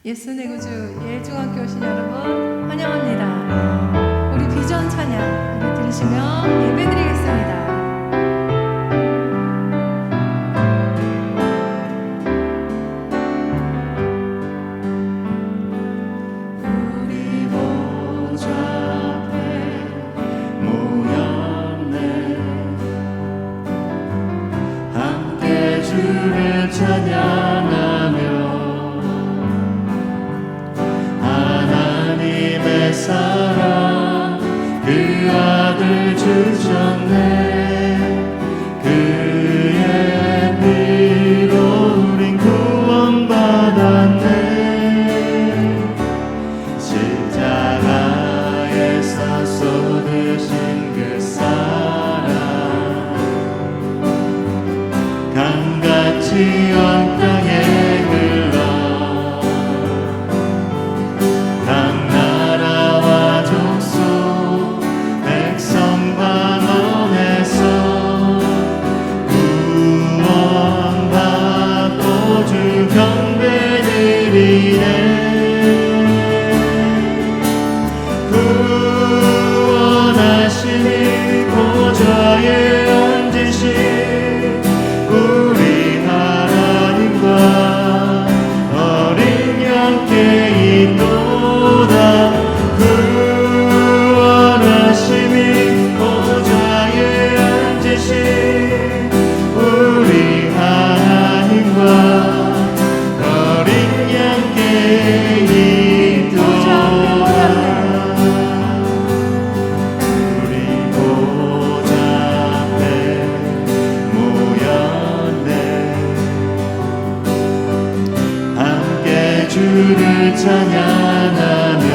예수 내 구주 예일중학교 오신 여러분 환영합니다. 우리 비전 찬양 우리 들으시며 예배드리겠습니다. 주를 찬양하며 하나님의 사랑 그 아들 주셨네. 그의 피로 우린 구원받았네. 십자가에서 쏟으신 그 사랑 강같이 온 땅에 흘러 각 나라와 족속 백성 방언에서 구원받고 주 경배드리네. 구원하시니 보좌에 앉으신 우리 하나님과 어린 양께 있도다. 구원하심이 보좌에 앉으신 우리 하나님과 어린 양께 있도다. 우리 보좌 앞에 모였네. 함께 주를 찬양하며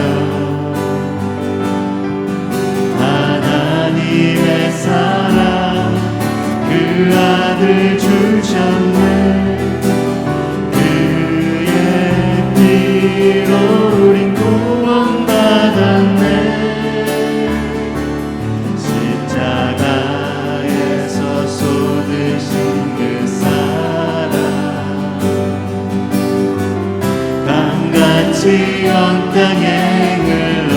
하나님의 사랑 그 아들 주셨네. 그의 피로 우린 구원받았네. 십자가에서 쏟으신 그 사랑 강같이 온 땅에 흘러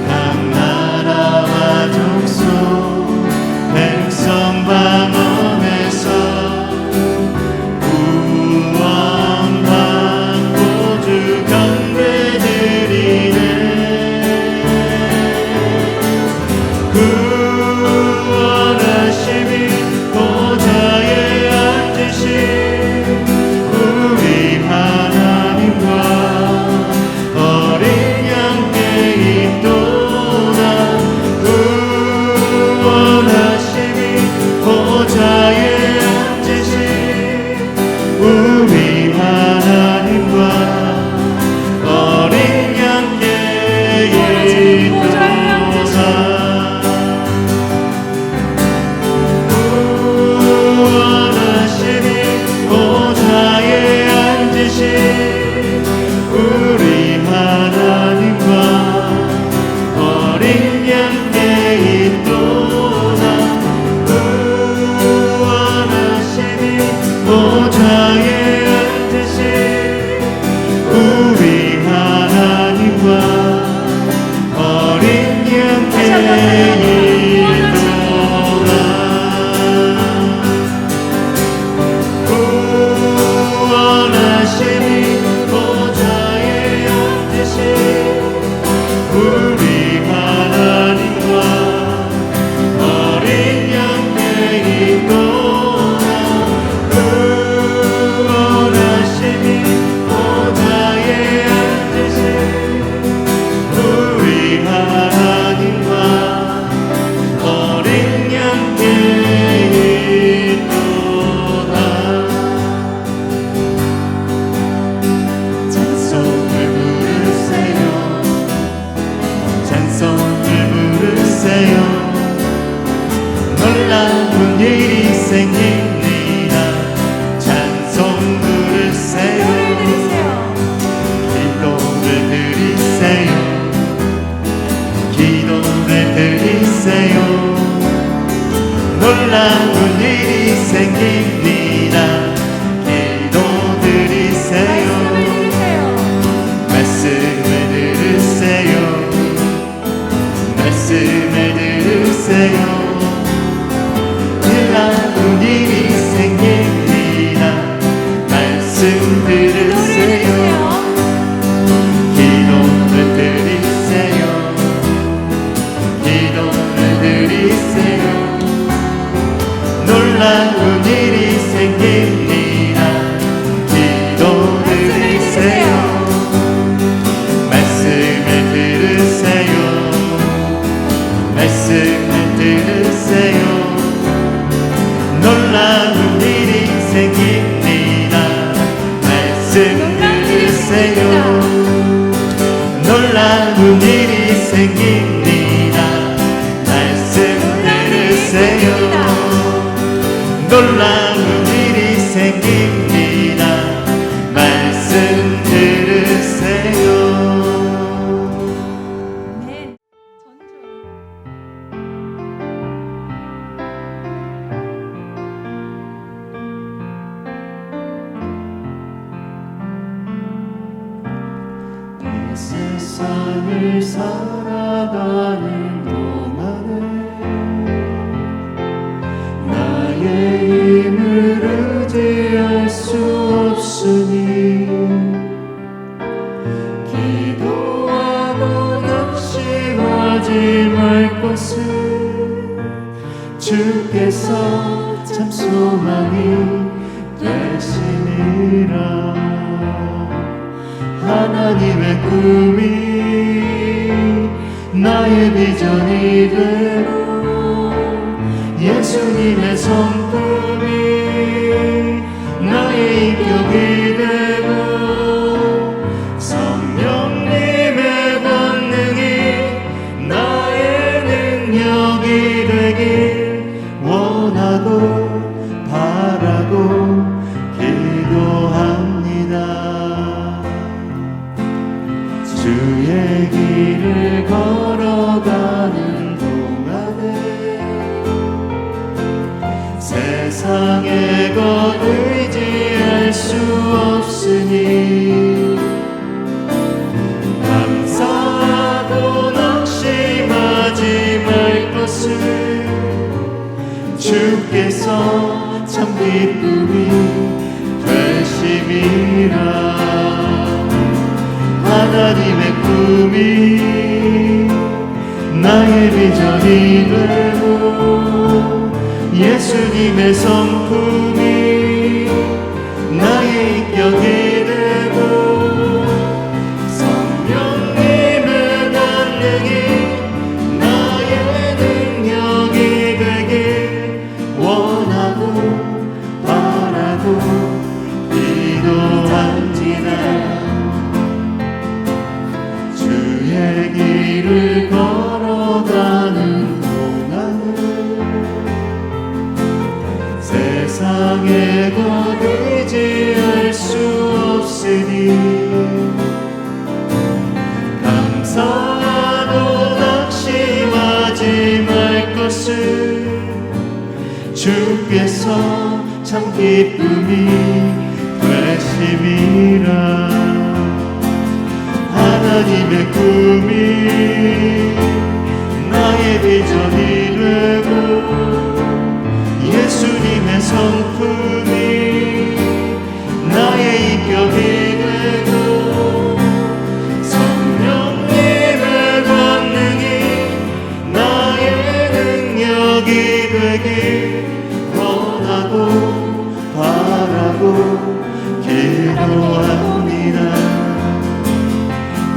각 나라와 족속 백성 방언에서 구원받고 주 경배드리네. 구원하심이 보좌에 앉으신 우리 하나님과 어린 양께 있도다. 구원하심이 보좌에 앉으신 우리 하나님과 어린 양께 있도다. 구원하심이 보좌에 앉으신 우리 하나님과 어린 양께 있도다. 구원하심이 보좌에 앉으신 우리 하나님과 어린 양께 구원하심이 보좌에 앉으신 우리 하나님과 어린 양께 있도다. 구원하심이 보좌에 앉으신 우리 하나님과 어린 양께 있도다. 찬송을 부르세요. 찬송을 부르세요. 놀라운 일이 생깁니다. 찬송 부르세요. 기도를 드리세요. 기도를 드리세요. 놀라운 일이 생깁니다. 기도 드리세요. 생깁니다. 말씀 들으세요. 놀라운 일이 생깁니다. 말씀 들으세요. 네, 전주. 이 세상을 살아가는 동안에 나의 힘을 의지할 수 없으니 기도하고 낙심하지 말 것을 주께서 참 소망이 되시니라. 하나님의 꿈이 나의 비전이 되고 예수님의 성품이 나의 인격이 되고 성령님의 권능이 나의 능력이 되길 원하고 바라고 기도합니다. 주의 길을 걸어가는 동안에 세상의 것 의지할 수 없으니 감사하고 낙심하지 말 것을 주께서 참 기쁨이 되심이라. 하나님의 꿈이 나의 비전이 되고 예수님의 성품이 나의 인격이 되고 성령님의 권능이 나의 능력이 되길 원하고 바라고 기도합니다. 주의 길을 걸어가는 동안은 세상의 것 의지할 수 없으니 감사하고 낙심하지 말 것을 주께서 참 기쁨이 되심이라. 하나님의 꿈이 나의 비전이 되고 예수님의 성품이 나의 인격이 되고 성령님의 권능이 나의 능력이 되길 원하고 바라고 기도합니다.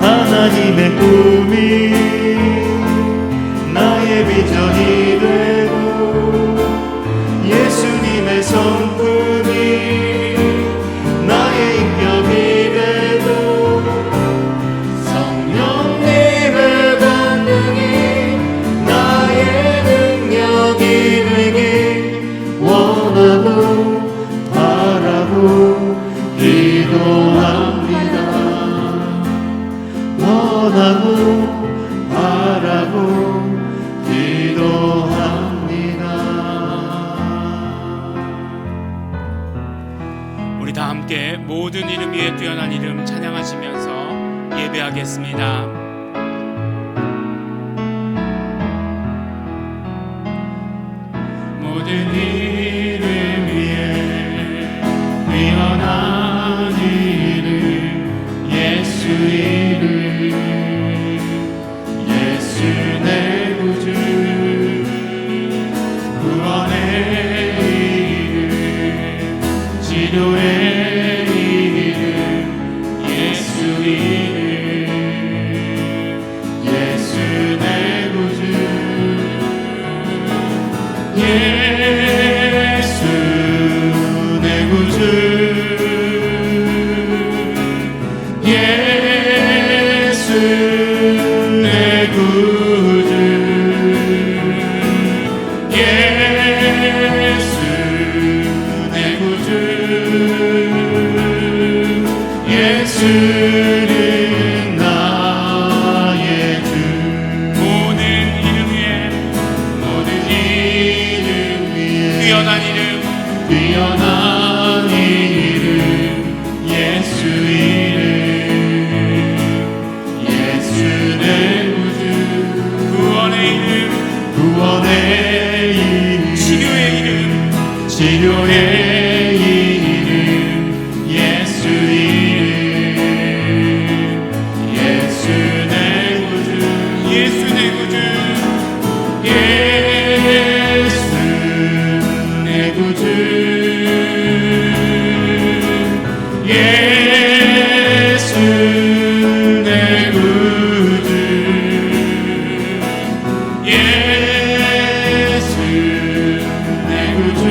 하나님의 꿈이 나의 비전이 되고 예수님의 성품이 나의 인격이 되고 성령님의 권능이 나의 능력이 되길 원하고 바라고 기도합니다. 원하고 바라고 기도합니다. 우리 다 함께 모든 이름 위에 뛰어난 이름 찬양하시면서 예배하겠습니다. 모든 이름 위에 뛰어난 이름 예수 이름 예수 내 구주 구원의 이름 치료의 이름 예수 이름 치료의 이름, 치료의 이름 예수 이름 예수 내 구주 예수 내 구주, 예수 내 구주 예수 내 구주 예수 내 구주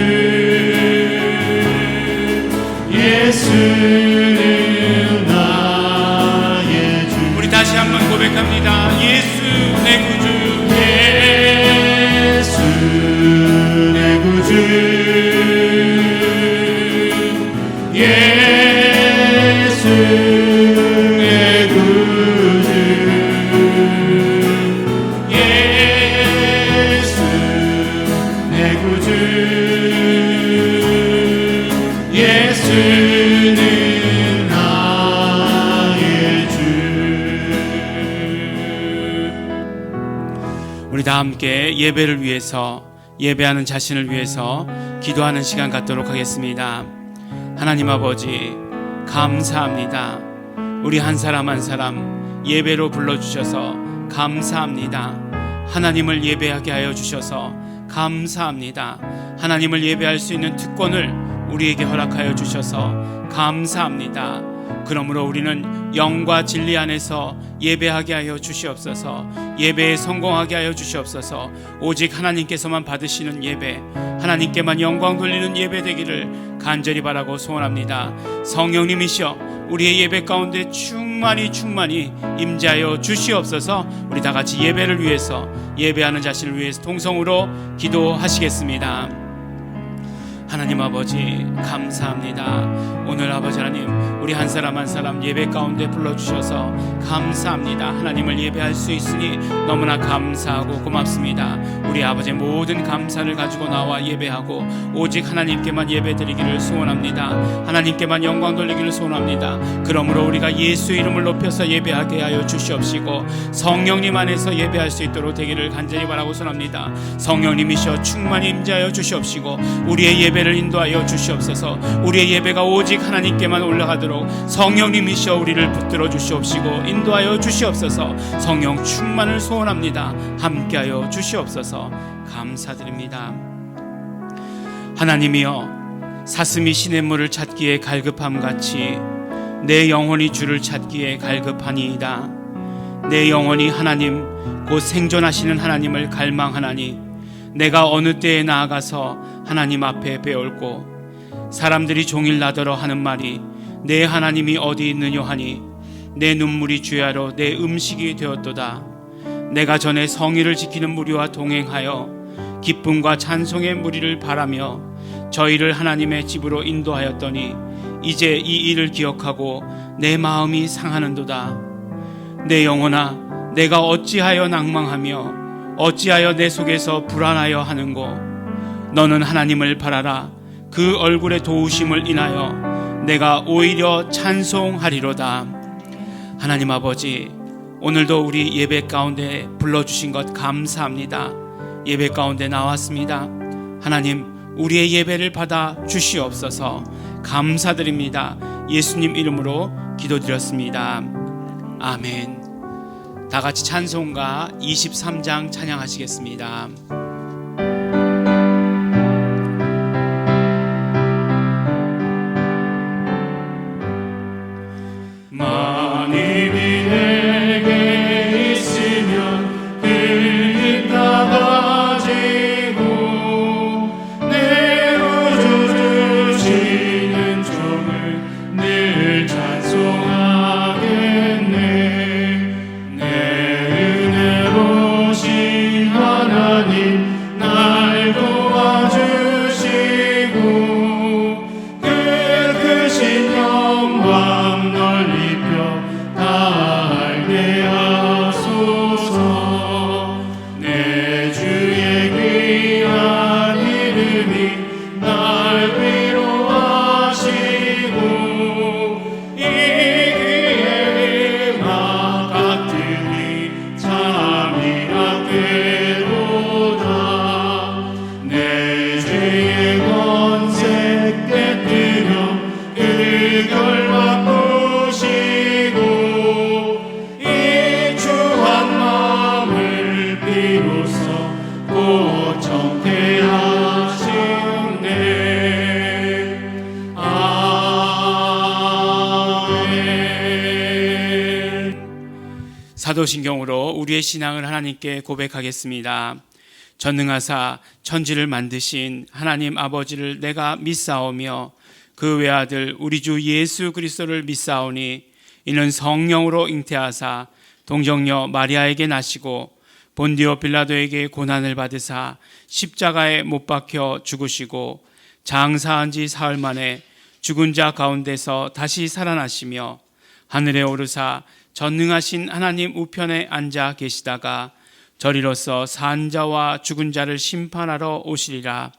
예수는 나의 주 우리 다시 한번 고백합니다. 예수 내 구주, 예수 내 구주 예수 내 구주 예수 내 구주 예수는 나의 주 우리 다 함께 예배를 위해서, 예배하는 자신을 위해서 기도하는 시간 갖도록 하겠습니다. 하나님 아버지, 감사합니다. 우리 한 사람 한 사람 예배로 불러주셔서 감사합니다. 하나님을 예배하게 하여 주셔서 감사합니다. 하나님을 예배할 수 있는 특권을 우리에게 허락하여 주셔서 감사합니다. 그러므로 우리는 영과 진리 안에서 예배하게 하여 주시옵소서. 예배에 성공하게 하여 주시옵소서. 오직 하나님께서만 받으시는 예배, 하나님께만 영광 돌리는 예배 되기를 간절히 바라고 소원합니다. 성령님이시여 우리의 예배 가운데 충만히 임재하여 주시옵소서. 우리 다 같이 예배를 위해서, 예배하는 자신을 위해서 통성으로 기도하시겠습니다. 하나님 아버지 감사합니다. 오늘 아버지 하나님, 우리 한 사람 한 사람 예배 가운데 불러주셔서 감사합니다. 하나님을 예배할 수 있으니 너무나 감사하고 고맙습니다. 우리 아버지의 모든 감사를 가지고 나와 예배하고 오직 하나님께만 예배드리기를 소원합니다. 하나님께만 영광 돌리기를 소원합니다. 그러므로 우리가 예수의 이름을 높여서 예배하게 하여 주시옵시고 성령님 안에서 예배할 수 있도록 되기를 간절히 바라고 소원합니다. 성령님이시여 충만히 임재하여 주시옵시고 우리의 예배를 인도하여 주시옵소서. 우리의 예배가 오직 하나님께만 올라가도록 성령님이시여 우리를 붙들어 주시옵시고 인도하여 주시옵소서. 성령 충만을 소원합니다. 함께하여 주시옵소서. 감사드립니다. 하나님이여 사슴이 시냇물을 찾기에 갈급함같이 내 영혼이 주를 찾기에 갈급하니이다. 내 영혼이 하나님 곧 생존하시는 하나님을 갈망하나니 내가 어느 때에 나아가서 하나님 앞에 배울고 사람들이 종일 나더러 하는 말이 내 하나님이 어디 있느냐 하니 내 눈물이 주야로 내 음식이 되었도다. 내가 전에 성의를 지키는 무리와 동행하여 기쁨과 찬송의 무리를 바라며 저희를 하나님의 집으로 인도하였더니 이제 이 일을 기억하고 내 마음이 상하는도다. 내 영혼아 내가 어찌하여 낭망하며 어찌하여 내 속에서 불안하여 하는고. 너는 하나님을 바라라. 그 얼굴의 도우심을 인하여 내가 오히려 찬송하리로다. 하나님 아버지, 오늘도 우리 예배 가운데 불러주신 것 감사합니다. 예배 가운데 나왔습니다. 하나님, 우리의 예배를 받아 주시옵소서. 감사드립니다. 예수님 이름으로 기도드렸습니다. 아멘. 다 같이 찬송가 23장 찬양하시겠습니다. 만일이 내게 있으면 그 다 가지고 내 구주 주시는 종을 늘 찬송하겠네. 내 은혜로우신 하나님 비로소 곧 정퇴하시네. 아멘. 사도신경으로 우리의 신앙을 하나님께 고백하겠습니다. 전능하사 천지를 만드신 하나님 아버지를 내가 믿사오며 그 외아들 우리 주 예수 그리스도를 믿사오니 이는 성령으로 잉태하사 동정녀 마리아에게 나시고 본디오 빌라도에게 고난을 받으사 십자가에 못 박혀 죽으시고 장사한 지 사흘 만에 죽은 자 가운데서 다시 살아나시며 하늘에 오르사 전능하신 하나님 우편에 앉아 계시다가 저리로서 산 자와 죽은 자를 심판하러 오시리라.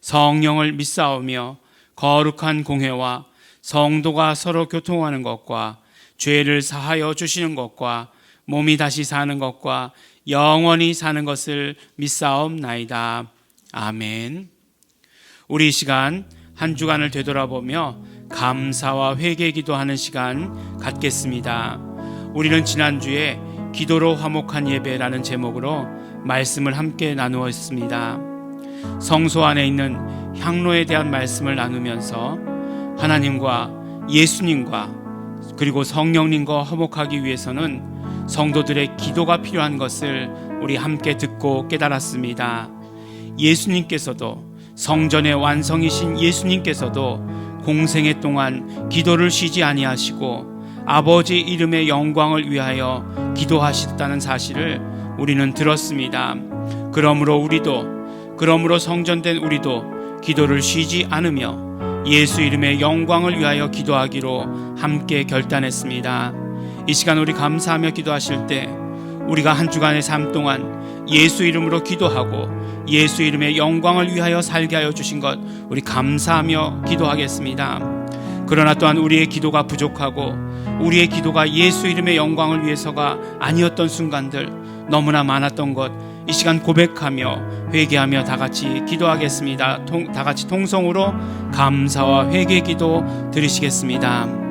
성령을 믿사오며 거룩한 공회와 성도가 서로 교통하는 것과 죄를 사하여 주시는 것과 몸이 다시 사는 것과 영원히 사는 것을 믿사옵나이다. 아멘. 우리 이 시간 한 주간을 되돌아보며 감사와 회개 기도하는 시간 갖겠습니다. 우리는 지난주에 기도로 화목한 예배라는 제목으로 말씀을 함께 나누었습니다. 성소 안에 있는 향로에 대한 말씀을 나누면서 하나님과 예수님과 그리고 성령님과 화목하기 위해서는 성도들의 기도가 필요한 것을 우리 함께 듣고 깨달았습니다. 예수님께서도 성전의 완성이신 예수님께서도 공생애 동안 기도를 쉬지 아니하시고 아버지 이름의 영광을 위하여 기도하셨다는 사실을 우리는 들었습니다. 그러므로 성전된 우리도 기도를 쉬지 않으며 예수 이름의 영광을 위하여 기도하기로 함께 결단했습니다. 이 시간 우리 감사하며 기도하실 때 우리가 한 주간의 삶 동안 예수 이름으로 기도하고 예수 이름의 영광을 위하여 살게 하여 주신 것 우리 감사하며 기도하겠습니다. 그러나 또한 우리의 기도가 부족하고 우리의 기도가 예수 이름의 영광을 위해서가 아니었던 순간들 너무나 많았던 것 이 시간 고백하며 회개하며 다 같이 기도하겠습니다. 다 같이 통성으로 감사와 회개 기도 드리시겠습니다.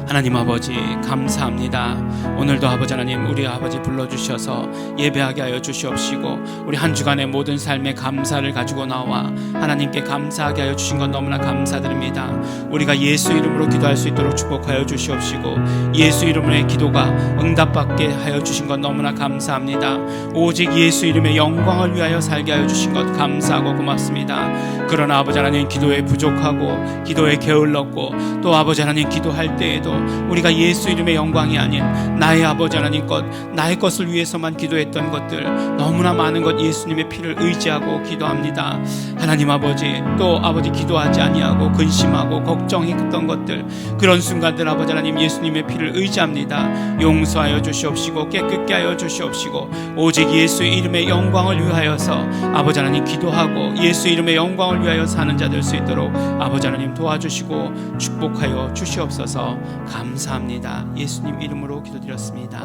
하나님 아버지 감사합니다. 오늘도 아버지 하나님 우리 아버지 불러주셔서 예배하게 하여 주시옵시고 우리 한 주간의 모든 삶의 감사를 가지고 나와 하나님께 감사하게 하여 주신 것 너무나 감사드립니다. 우리가 예수 이름으로 기도할 수 있도록 축복하여 주시옵시고 예수 이름의 기도가 응답받게 하여 주신 것 너무나 감사합니다. 오직 예수 이름의 영광을 위하여 살게 하여 주신 것 감사하고 고맙습니다. 그러나 아버지 하나님 기도에 부족하고 기도에 게을렀고 또 아버지 하나님 기도할 때에도 우리가 예수 이름의 영광이 아닌 나의 아버지 하나님 것 나의 것을 위해서만 기도했던 것들 너무나 많은 것 예수님의 피를 의지하고 기도합니다. 하나님 아버지 또 아버지 기도하지 아니하고 근심하고 걱정했던 것들 그런 순간들 아버지 하나님 예수님의 피를 의지합니다. 용서하여 주시옵시고 깨끗게 하여 주시옵시고 오직 예수 이름의 영광을 위하여서 아버지 하나님 기도하고 예수 이름의 영광을 위하여 사는 자 될 수 있도록 아버지 하나님 도와주시고 축복하여 주시옵소서. 감사합니다. 예수님 이름으로 기도드렸습니다.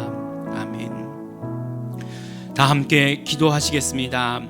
아멘. 다 함께 기도하시겠습니다.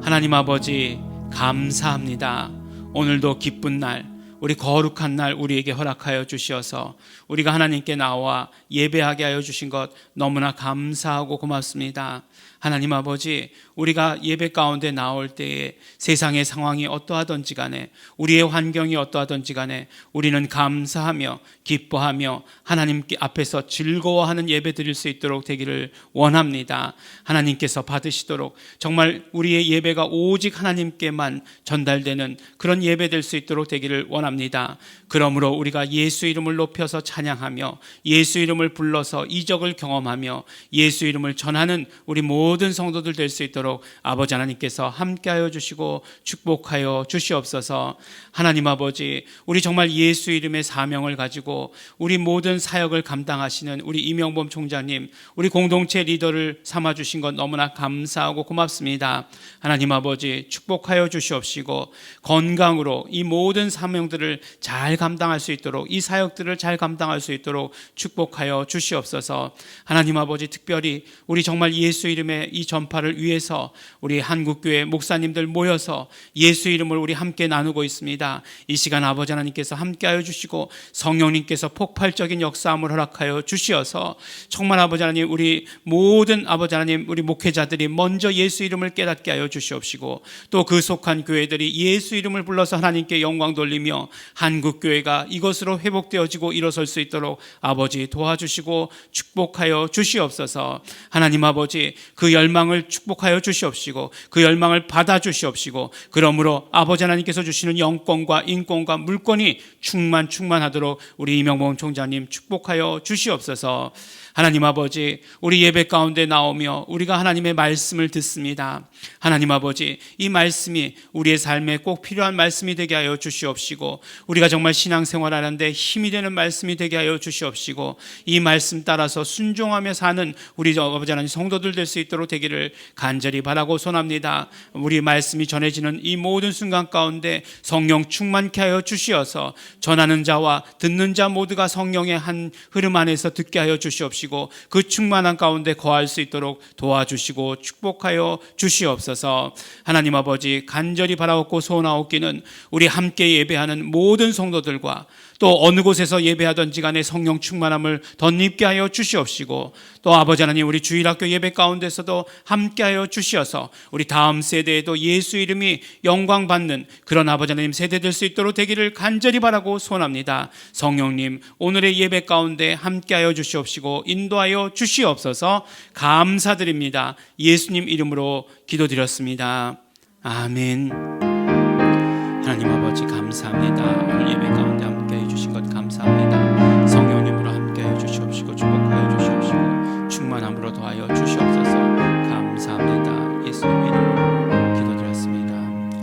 하나님 아버지 감사합니다. 오늘도 기쁜 날 우리 거룩한 날 우리에게 허락하여 주시어서 우리가 하나님께 나와 예배하게 하여 주신 것 너무나 감사하고 고맙습니다. 하나님 아버지 우리가 예배 가운데 나올 때에 세상의 상황이 어떠하든지 간에 우리의 환경이 어떠하든지 간에 우리는 감사하며 기뻐하며 하나님 앞에서 즐거워하는 예배 드릴 수 있도록 되기를 원합니다. 하나님께서 받으시도록 정말 우리의 예배가 오직 하나님께만 전달되는 그런 예배 될 수 있도록 되기를 원합니다. 그러므로 우리가 예수 이름을 높여서 찬양하며 예수 이름을 불러서 이적을 경험하며 예수 이름을 전하는 우리 모든 성도들 될 수 있도록 아버지 하나님께서 함께하여 주시고 축복하여 주시옵소서. 하나님 아버지 우리 정말 예수 이름의 사명을 가지고 우리 모든 사역을 감당하시는 우리 이명범 총장님 우리 공동체 리더를 삼아주신 것 너무나 감사하고 고맙습니다. 하나님 아버지 축복하여 주시옵시고 건강으로 이 모든 사명들을 성도들을 잘 감당할 수 있도록, 이 사역들을 잘 감당할 수 있도록 축복하여 주시옵소서. 하나님 아버지, 특별히 우리 정말 예수 이름의 이 전파를 위해서 우리 한국교회 목사님들 모여서 예수 이름을 우리 함께 나누고 있습니다. 이 시간 아버지 하나님께서 함께하여 주시고 성령님께서 폭발적인 역사함을 허락하여 주시어서 정말 아버지 하나님, 우리 모든 아버지 하나님, 우리 목회자들이 먼저 예수 이름을 깨닫게 하여 주시옵시고, 또 그 속한 교회들이 예수 이름을 불러서 하나님께 영광 돌리며 한국교회가 이것으로 회복되어지고 일어설 수 있도록 아버지 도와주시고 축복하여 주시옵소서. 하나님 아버지, 그 열망을 축복하여 주시옵시고 그 열망을 받아 주시옵시고, 그러므로 아버지 하나님께서 주시는 영권과 인권과 물권이 충만하도록 우리 이명봉 총장님 축복하여 주시옵소서. 하나님 아버지, 우리 예배 가운데 나오며 우리가 하나님의 말씀을 듣습니다. 하나님 아버지, 이 말씀이 우리의 삶에 꼭 필요한 말씀이 되게 하여 주시옵시고, 우리가 정말 신앙생활하는데 힘이 되는 말씀이 되게 하여 주시옵시고, 이 말씀 따라서 순종하며 사는 우리 아버지 하나님 성도들 될 수 있도록 되기를 간절히 바라고 소원합니다. 우리 말씀이 전해지는 이 모든 순간 가운데 성령 충만케 하여 주시어서 전하는 자와 듣는 자 모두가 성령의 한 흐름 안에서 듣게 하여 주시옵시고, 그 충만한 가운데 거할 수 있도록 도와주시고 축복하여 주시옵소서. 하나님 아버지, 간절히 바라옵고 소원하옵기는 우리 함께 예배하는 모든 성도들과 또 어느 곳에서 예배하든지 간에 성령 충만함을 덧입게 하여 주시옵시고, 또 아버지 하나님, 우리 주일학교 예배 가운데서도 함께 하여 주시어서 우리 다음 세대에도 예수 이름이 영광받는 그런 아버지 하나님 세대 될 수 있도록 되기를 간절히 바라고 소원합니다. 성령님, 오늘의 예배 가운데 함께 하여 주시옵시고 인도하여 주시옵소서. 감사드립니다. 예수님 이름으로 기도드렸습니다. 아멘. 하나님 아버지, 감사합니다. 오늘 예배 가운데 함께해 주신 것 감사합니다. 성령님으로 함께해 주시옵시고 축복하여 주시옵시고 충만함으로 더하여 주시옵소서. 감사합니다. 예수님 이름으로 기도드렸습니다.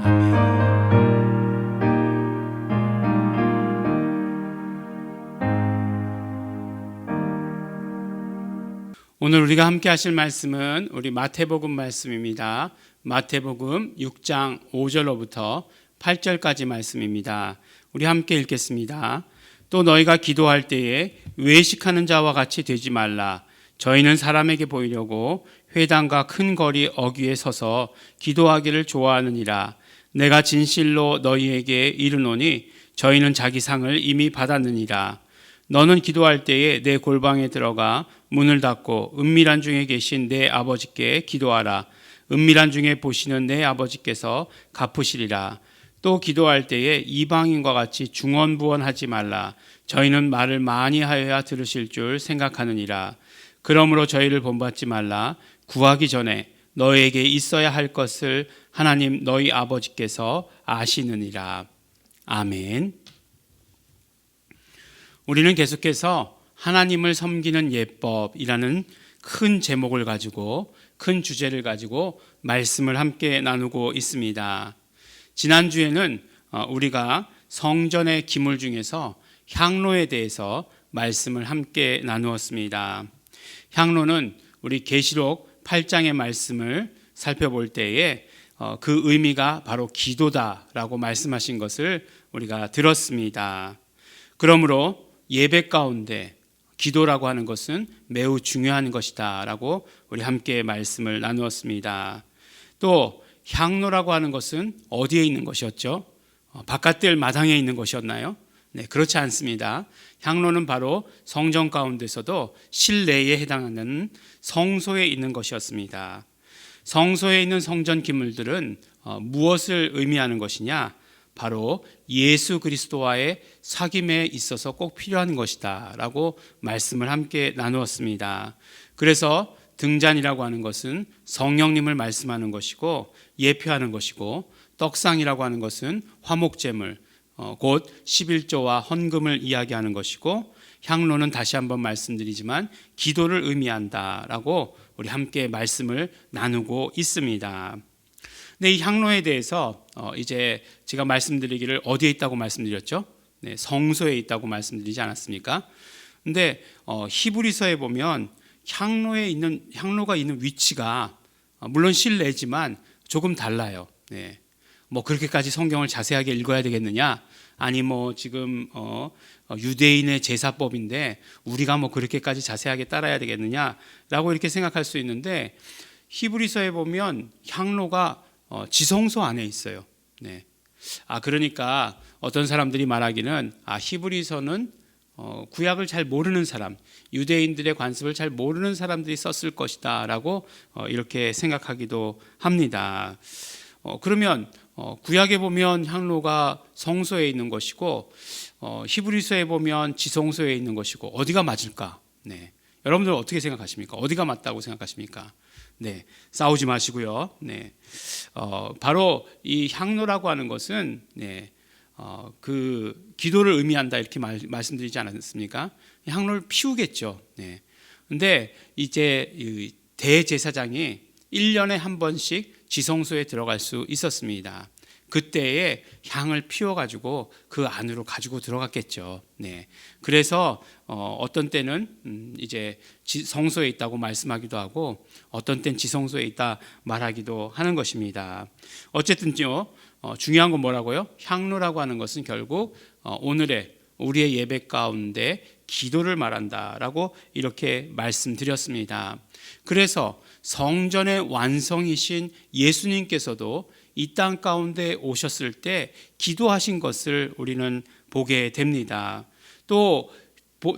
아멘. 오늘 우리가 함께 하실 말씀은 우리 마태복음 말씀입니다. 마태복음 6장 5절로부터 8절까지 말씀입니다. 우리 함께 읽겠습니다. 또 너희가 기도할 때에 외식하는 자와 같이 되지 말라. 저희는 사람에게 보이려고 회당과 큰 거리 어귀에 서서 기도하기를 좋아하느니라. 내가 진실로 너희에게 이르노니 저희는 자기 상을 이미 받았느니라. 너는 기도할 때에 내 골방에 들어가 문을 닫고 은밀한 중에 계신 내 아버지께 기도하라. 은밀한 중에 보시는 내 아버지께서 갚으시리라. 또 기도할 때에 이방인과 같이 중언부언하지 말라. 저희는 말을 많이 하여야 들으실 줄 생각하느니라. 그러므로 저희를 본받지 말라. 구하기 전에 너희에게 있어야 할 것을 하나님 너희 아버지께서 아시느니라. 아멘. 우리는 계속해서 하나님을 섬기는 예법이라는 큰 제목을 가지고, 큰 주제를 가지고 말씀을 함께 나누고 있습니다. 지난주에는 우리가 성전의 기물 중에서 향로에 대해서 말씀을 함께 나누었습니다. 향로는 우리 계시록 8장의 말씀을 살펴볼 때에 그 의미가 바로 기도다라고 말씀하신 것을 우리가 들었습니다. 그러므로 예배 가운데 기도라고 하는 것은 매우 중요한 것이다라고 우리 함께 말씀을 나누었습니다. 또 향로라고 하는 것은 어디에 있는 것이었죠? 바깥들 마당에 있는 것이었나요? 네, 그렇지 않습니다. 향로는 바로 성전 가운데서도 실내에 해당하는 성소에 있는 것이었습니다. 성소에 있는 성전 기물들은 무엇을 의미하는 것이냐? 바로 예수 그리스도와의 사귐에 있어서 꼭 필요한 것이다 라고 말씀을 함께 나누었습니다. 그래서 등잔이라고 하는 것은 성령님을 말씀하는 것이고 예표하는 것이고, 떡상이라고 하는 것은 화목제물 곧 11조와 헌금을 이야기하는 것이고, 향로는 다시 한번 말씀드리지만 기도를 의미한다라고 우리 함께 말씀을 나누고 있습니다. 근데 이 향로에 대해서 이제 제가 말씀드리기를 어디에 있다고 말씀드렸죠? 네, 성소에 있다고 말씀드리지 않았습니까? 근데 히브리서에 보면 향로가 있는 위치가 물론 실내지만 조금 달라요. 네. 뭐 그렇게까지 성경을 자세하게 읽어야 되겠느냐? 아니 뭐 지금 유대인의 제사법인데 우리가 뭐 그렇게까지 자세하게 따라야 되겠느냐라고 이렇게 생각할 수 있는데 히브리서에 보면 향로가 지성소 안에 있어요. 네. 그러니까 어떤 사람들이 말하기는 히브리서는 구약을 잘 모르는 사람, 유대인들의 관습을 잘 모르는 사람들이 썼을 것이다라고 이렇게 생각하기도 합니다. 그러면 구약에 보면 향로가 성소에 있는 것이고 히브리서에 보면 지성소에 있는 것이고 어디가 맞을까? 네. 여러분들 어떻게 생각하십니까? 어디가 맞다고 생각하십니까? 네, 싸우지 마시고요. 네, 바로 이 향로라고 하는 것은 그 기도를 의미한다 이렇게 말씀드리지 않았습니까? 향로를 피우겠죠. 네. 근데 이제 대제사장이 1년에 한 번씩 지성소에 들어갈 수 있었습니다. 그때에 향을 피워가지고 그 안으로 가지고 들어갔겠죠. 네. 그래서 어떤 때는 이제 성소에 있다고 말씀하기도 하고 어떤 때는 지성소에 있다 말하기도 하는 것입니다. 어쨌든요, 중요한 건 뭐라고요? 향로라고 하는 것은 결국 우리의 예배 가운데 기도를 말한다라고 이렇게 말씀드렸습니다. 그래서 성전의 완성이신 예수님께서도 이 땅 가운데 오셨을 때 기도하신 것을 우리는 보게 됩니다. 또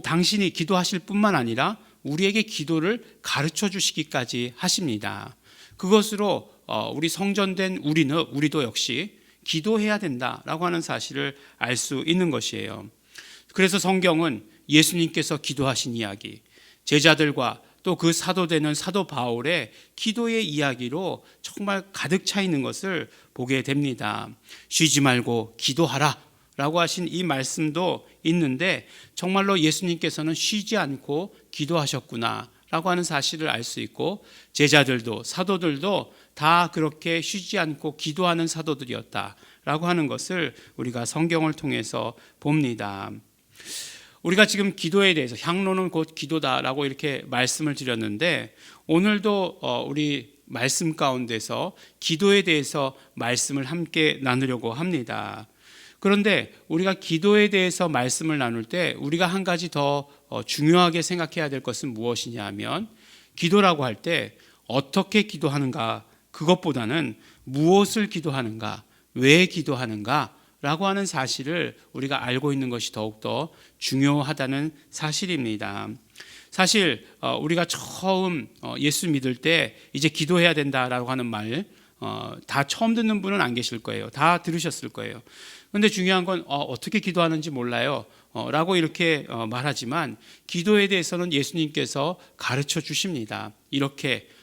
당신이 기도하실 뿐만 아니라 우리에게 기도를 가르쳐 주시기까지 하십니다. 그것으로 우리 성전된 우리도 역시 기도해야 된다라고 하는 사실을 알 수 있는 것이에요. 그래서 성경은 예수님께서 기도하신 이야기, 제자들과 또 그 사도되는 사도 바울의 기도의 이야기로 정말 가득 차 있는 것을 보게 됩니다. 쉬지 말고 기도하라 라고 하신 이 말씀도 있는데 정말로 예수님께서는 쉬지 않고 기도하셨구나 라고 하는 사실을 알 수 있고 제자들도 사도들도 다 그렇게 쉬지 않고 기도하는 사도들이었다 라고 하는 것을 우리가 성경을 통해서 봅니다. 우리가 지금 기도에 대해서 향로는 곧 기도다라고 이렇게 말씀을 드렸는데 오늘도 우리 말씀 가운데서 기도에 대해서 말씀을 함께 나누려고 합니다. 그런데 우리가 기도에 대해서 말씀을 나눌 때 우리가 한 가지 더 중요하게 생각해야 될 것은 무엇이냐 하면 기도라고 할 때 어떻게 기도하는가 그것보다는 무엇을 기도하는가 왜 기도하는가 라고 하는 사실을 우리가 알고 있는 것이 더욱더 중요하다는 사실입니다. 사실 우리가 처음 예수 믿을 때 이제 기도해야 된다라고 하는 말 다 처음 듣는 분은 안 계실 거예요. 다 들으셨을 거예요. 그런데 중요한 건 어떻게 기도하는지 몰라요 라고 이렇게 말하지만 기도에 대해서는 예수님께서 가르쳐 주십니다.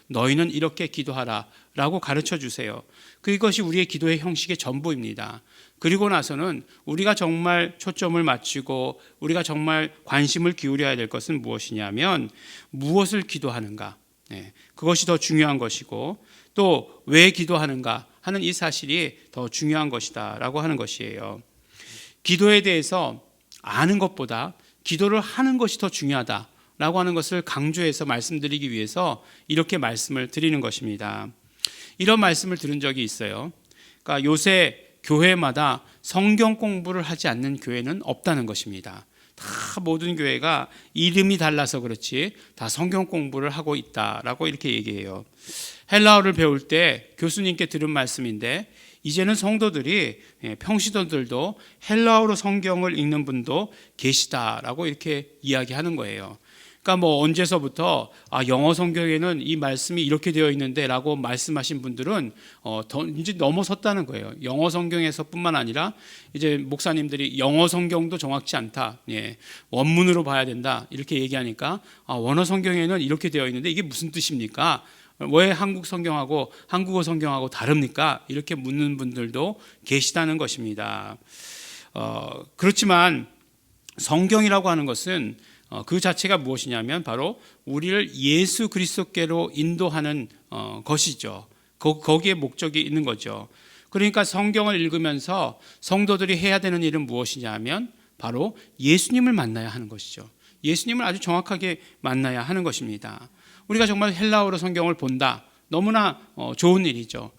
너희는 이렇게 기도하라 라고 가르쳐 주세요. 그것이 우리의 기도의 형식의 전부입니다. 그리고 나서는 우리가 정말 초점을 맞추고 우리가 정말 관심을 기울여야 될 것은 무엇이냐면 무엇을 기도하는가 그것이 더 중요한 것이고 또 왜 기도하는가 하는 이 사실이 더 중요한 것이다 라고 하는 것이에요. 기도에 대해서 아는 것보다 기도를 하는 것이 더 중요하다 라고 하는 것을 강조해서 말씀드리기 위해서 이렇게 말씀을 드리는 것입니다. 이런 말씀을 들은 적이 있어요. 그러니까 요새 교회마다 성경 공부를 하지 않는 교회는 없다는 것입니다. 다 모든 교회가 이름이 달라서 그렇지 다 성경 공부를 하고 있다라고 이렇게 얘기해요. 헬라어를 배울 때 교수님께 들은 말씀인데 이제는 성도들이 평시도들도 헬라어로 성경을 읽는 분도 계시다라고 이렇게 이야기하는 거예요. 그러니까 뭐 언제서부터 영어 성경에는 이 말씀이 이렇게 되어 있는데 라고 말씀하신 분들은 이제 넘어섰다는 거예요. 영어 성경에서뿐만 아니라 이제 목사님들이 영어 성경도 정확치 않다. 원문으로 봐야 된다. 이렇게 얘기하니까 원어 성경에는 이렇게 되어 있는데 이게 무슨 뜻입니까? 왜 한국 성경하고 한국어 성경하고 다릅니까? 이렇게 묻는 분들도 계시다는 것입니다. 그렇지만 성경이라고 하는 것은 그 자체가 무엇이냐면 바로 우리를 예수 그리스도께로 인도하는 것이죠. 거기에 목적이 있는 거죠. 그러니까 성경을 읽으면서 성도들이 해야 되는 일은 무엇이냐 하면 바로 예수님을 만나야 하는 것이죠. 예수님을 아주 정확하게 만나야 하는 것입니다. 우리가 정말 헬라어로 성경을 본다. 너무나 좋은 일이죠.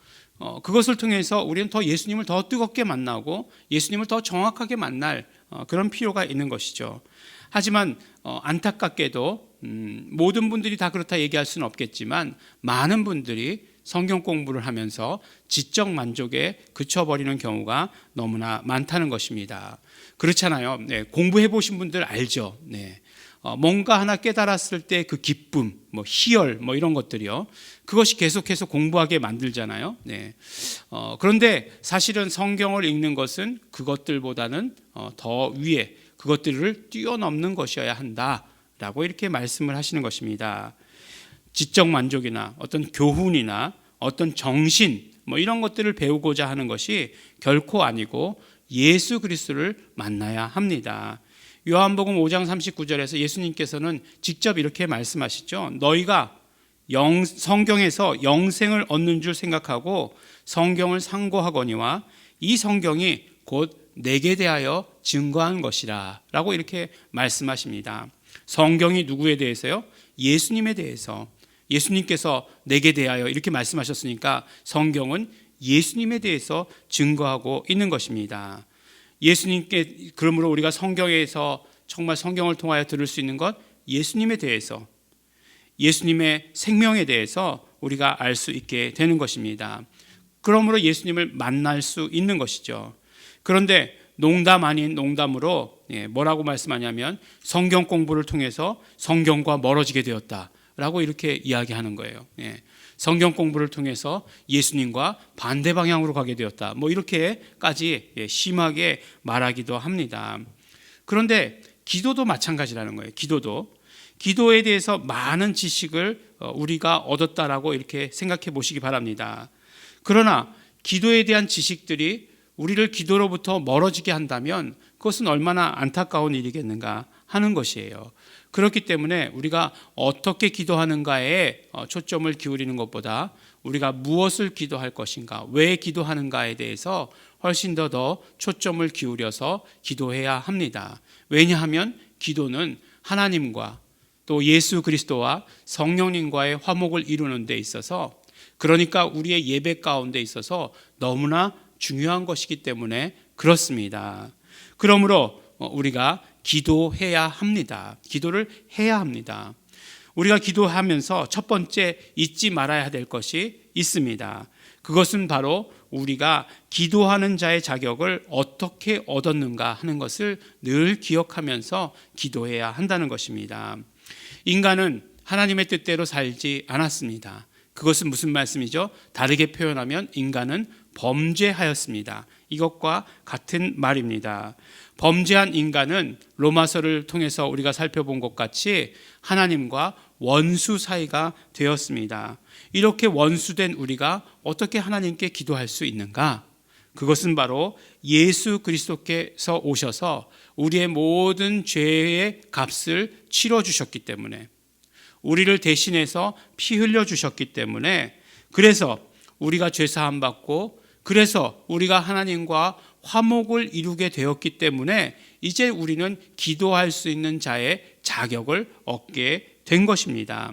그것을 통해서 우리는 더 예수님을 더 뜨겁게 만나고 예수님을 더 정확하게 만날 그런 필요가 있는 것이죠. 하지만 안타깝게도 모든 분들이 다 그렇다 얘기할 수는 없겠지만 많은 분들이 성경 공부를 하면서 지적 만족에 그쳐버리는 경우가 너무나 많다는 것입니다. 그렇잖아요. 네, 공부해 보신 분들 알죠. 네. 뭔가 하나 깨달았을 때 그 기쁨, 희열, 이런 것들이요. 그것이 계속해서 공부하게 만들잖아요. 네. 그런데 사실은 성경을 읽는 것은 그것들보다는 더 위에 그것들을 뛰어넘는 것이어야 한다라고 이렇게 말씀을 하시는 것입니다. 지적 만족이나 어떤 교훈이나 어떤 정신, 이런 것들을 배우고자 하는 것이 결코 아니고 예수 그리스도를 만나야 합니다. 요한복음 5장 39절에서 예수님께서는 직접 이렇게 말씀하시죠. 너희가 성경에서 영생을 얻는 줄 생각하고 성경을 상고하거니와 이 성경이 곧 내게 대하여 증거한 것이라 라고 이렇게 말씀하십니다. 성경이 누구에 대해서요? 예수님에 대해서. 예수님께서 내게 대하여 이렇게 말씀하셨으니까 성경은 예수님에 대해서 증거하고 있는 것입니다. 예수님께, 그러므로 우리가 성경에서 정말 성경을 통하여 들을 수 있는 것, 예수님에 대해서, 예수님의 생명에 대해서 우리가 알 수 있게 되는 것입니다. 그러므로 예수님을 만날 수 있는 것이죠. 그런데 농담 아닌 농담으로 뭐라고 말씀하냐면 성경 공부를 통해서 성경과 멀어지게 되었다라고 이렇게 이야기하는 거예요. 성경 공부를 통해서 예수님과 반대 방향으로 가게 되었다. 이렇게까지 심하게 말하기도 합니다. 그런데 기도도 마찬가지라는 거예요. 기도에 대해서 많은 지식을 우리가 얻었다라고 이렇게 생각해 보시기 바랍니다. 그러나 기도에 대한 지식들이 우리를 기도로부터 멀어지게 한다면 그것은 얼마나 안타까운 일이겠는가 하는 것이에요. 그렇기 때문에 우리가 어떻게 기도하는가에 초점을 기울이는 것보다 우리가 무엇을 기도할 것인가, 왜 기도하는가에 대해서 훨씬 더 초점을 기울여서 기도해야 합니다. 왜냐하면 기도는 하나님과 또 예수 그리스도와 성령님과의 화목을 이루는 데 있어서, 그러니까 우리의 예배 가운데 있어서 너무나 중요한 것이기 때문에 그렇습니다. 그러므로 우리가 기도해야 합니다. 기도를 해야 합니다. 우리가 기도하면서 첫 번째 잊지 말아야 될 것이 있습니다. 그것은 바로 우리가 기도하는 자의 자격을 어떻게 얻었는가 하는 것을 늘 기억하면서 기도해야 한다는 것입니다. 인간은 하나님의 뜻대로 살지 않았습니다. 그것은 무슨 말씀이죠? 다르게 표현하면 인간은 범죄하였습니다. 이것과 같은 말입니다. 범죄한 인간은 로마서를 통해서 우리가 살펴본 것 같이 하나님과 원수 사이가 되었습니다. 이렇게 원수된 우리가 어떻게 하나님께 기도할 수 있는가? 그것은 바로 예수 그리스도께서 오셔서 우리의 모든 죄의 값을 치러주셨기 때문에, 우리를 대신해서 피 흘려주셨기 때문에, 그래서 우리가 죄사함 받고 그래서 우리가 하나님과 화목을 이루게 되었기 때문에 이제 우리는 기도할 수 있는 자의 자격을 얻게 된 것입니다.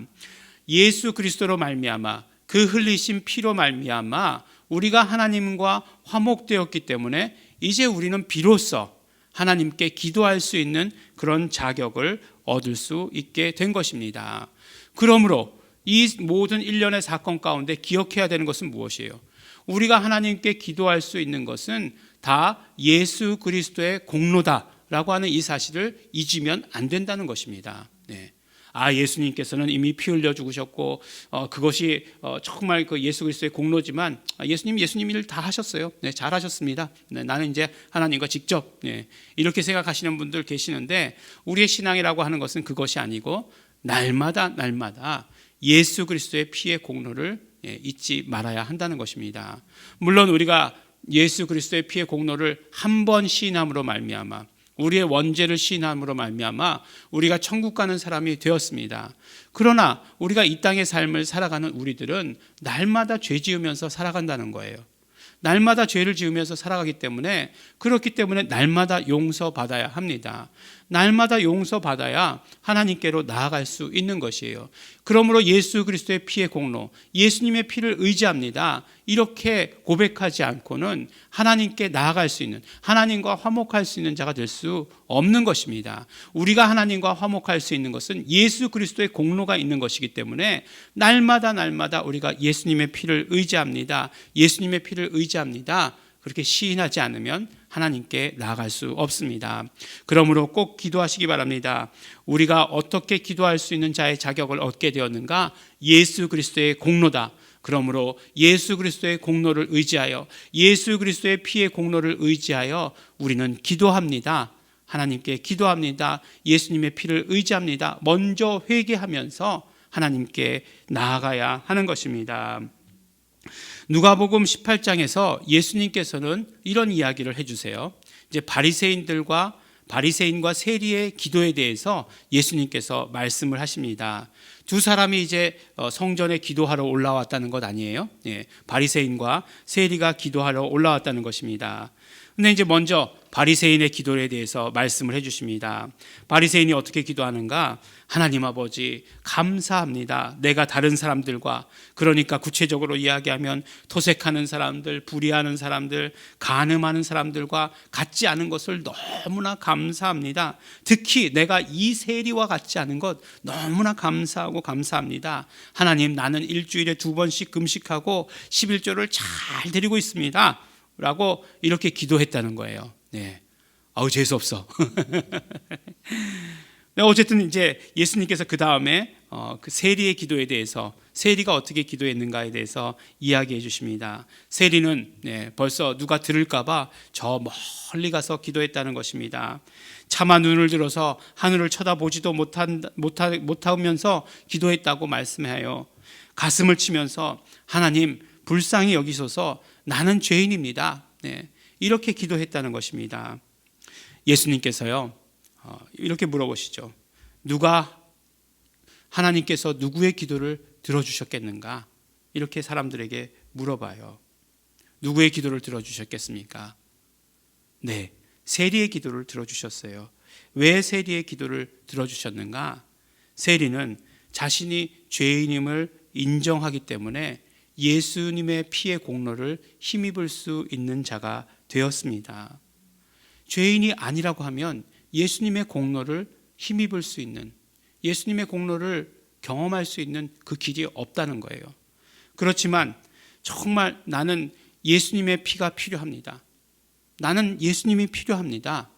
예수 그리스도로 말미암아, 그 흘리신 피로 말미암아 우리가 하나님과 화목되었기 때문에 이제 우리는 비로소 하나님께 기도할 수 있는 그런 자격을 얻을 수 있게 된 것입니다. 그러므로 이 모든 일련의 사건 가운데 기억해야 되는 것은 무엇이에요? 우리가 하나님께 기도할 수 있는 것은 다 예수 그리스도의 공로다라고 하는 이 사실을 잊으면 안 된다는 것입니다. 예수님께서는 이미 피 흘려 죽으셨고 그것이 정말 그 예수 그리스도의 공로지만 예수님 일 다 하셨어요. 잘하셨습니다. 나는 이제 하나님과 직접 이렇게 생각하시는 분들 계시는데, 우리의 신앙이라고 하는 것은 그것이 아니고 날마다 예수 그리스도의 피의 공로를 잊지 말아야 한다는 것입니다. 물론 우리가 예수 그리스도의 피의 공로를 한 번 시인함으로 말미암아, 우리의 원죄를 시인함으로 말미암아 우리가 천국 가는 사람이 되었습니다. 그러나 우리가 이 땅의 삶을 살아가는 우리들은 날마다 죄 지으면서 살아간다는 거예요. 날마다 죄를 지으면서 살아가기 때문에, 그렇기 때문에 날마다 용서받아야 합니다. 날마다 용서받아야 하나님께로 나아갈 수 있는 것이에요. 그러므로 예수 그리스도의 피의 공로, 예수님의 피를 의지합니다, 이렇게 고백하지 않고는 하나님께 나아갈 수 있는, 하나님과 화목할 수 있는 자가 될 수 없는 것입니다. 우리가 하나님과 화목할 수 있는 것은 예수 그리스도의 공로가 있는 것이기 때문에 날마다 우리가 예수님의 피를 의지합니다, 예수님의 피를 의지합니다, 그렇게 시인하지 않으면 하나님께 나아갈 수 없습니다. 그러므로 꼭 기도하시기 바랍니다. 우리가 어떻게 기도할 수 있는 자의 자격을 얻게 되었는가? 예수 그리스도의 공로다. 그러므로 예수 그리스도의 공로를 의지하여, 예수 그리스도의 피의 공로를 의지하여 우리는 기도합니다. 하나님께 기도합니다. 예수님의 피를 의지합니다. 먼저 회개하면서 하나님께 나아가야 하는 것입니다. 누가복음 18장에서 예수님께서는 이런 이야기를 해주세요. 이제 바리새인과 세리의 기도에 대해서 예수님께서 말씀을 하십니다. 두 사람이 이제 성전에 기도하러 올라왔다는 것 아니에요? 바리새인과 세리가 기도하러 올라왔다는 것입니다. 근데 이제 먼저 바리새인의 기도에 대해서 말씀을 해주십니다. 바리새인이 어떻게 기도하는가? 하나님 아버지, 감사합니다. 내가 다른 사람들과, 그러니까 구체적으로 이야기하면 토색하는 사람들, 불의하는 사람들, 간음하는 사람들과 같지 않은 것을 너무나 감사합니다. 특히 내가 이 세리와 같지 않은 것 너무나 감사하고 감사합니다. 하나님, 나는 일주일에 2번씩 금식하고 11조를 잘 드리고 있습니다 라고 이렇게 기도했다는 거예요. 아우, 재수없어. 어쨌든 이제 예수님께서 그 다음에 그 세리의 기도에 대해서, 세리가 어떻게 기도했는가에 대해서 이야기해 주십니다. 세리는 벌써 누가 들을까봐 저 멀리 가서 기도했다는 것입니다. 차마 눈을 들어서 하늘을 쳐다보지도 못하면서 기도했다고 말씀해요. 가슴을 치면서 하나님, 불쌍히 여기소서, 나는 죄인입니다. 이렇게 기도했다는 것입니다. 예수님께서요, 이렇게 물어보시죠. 하나님께서 누구의 기도를 들어주셨겠는가? 이렇게 사람들에게 물어봐요. 누구의 기도를 들어주셨겠습니까? 네, 세리의 기도를 들어주셨어요. 왜 세리의 기도를 들어주셨는가? 세리는 자신이 죄인임을 인정하기 때문에 예수님의 피의 공로를 힘입을 수 있는 자가 되었습니다. 죄인이 아니라고 하면 예수님의 공로를 힘입을 수 있는, 예수님의 공로를 경험할 수 있는 그 길이 없다는 거예요. 그렇지만 정말 나는 예수님의 피가 필요합니다. 나는 예수님이 필요합니다.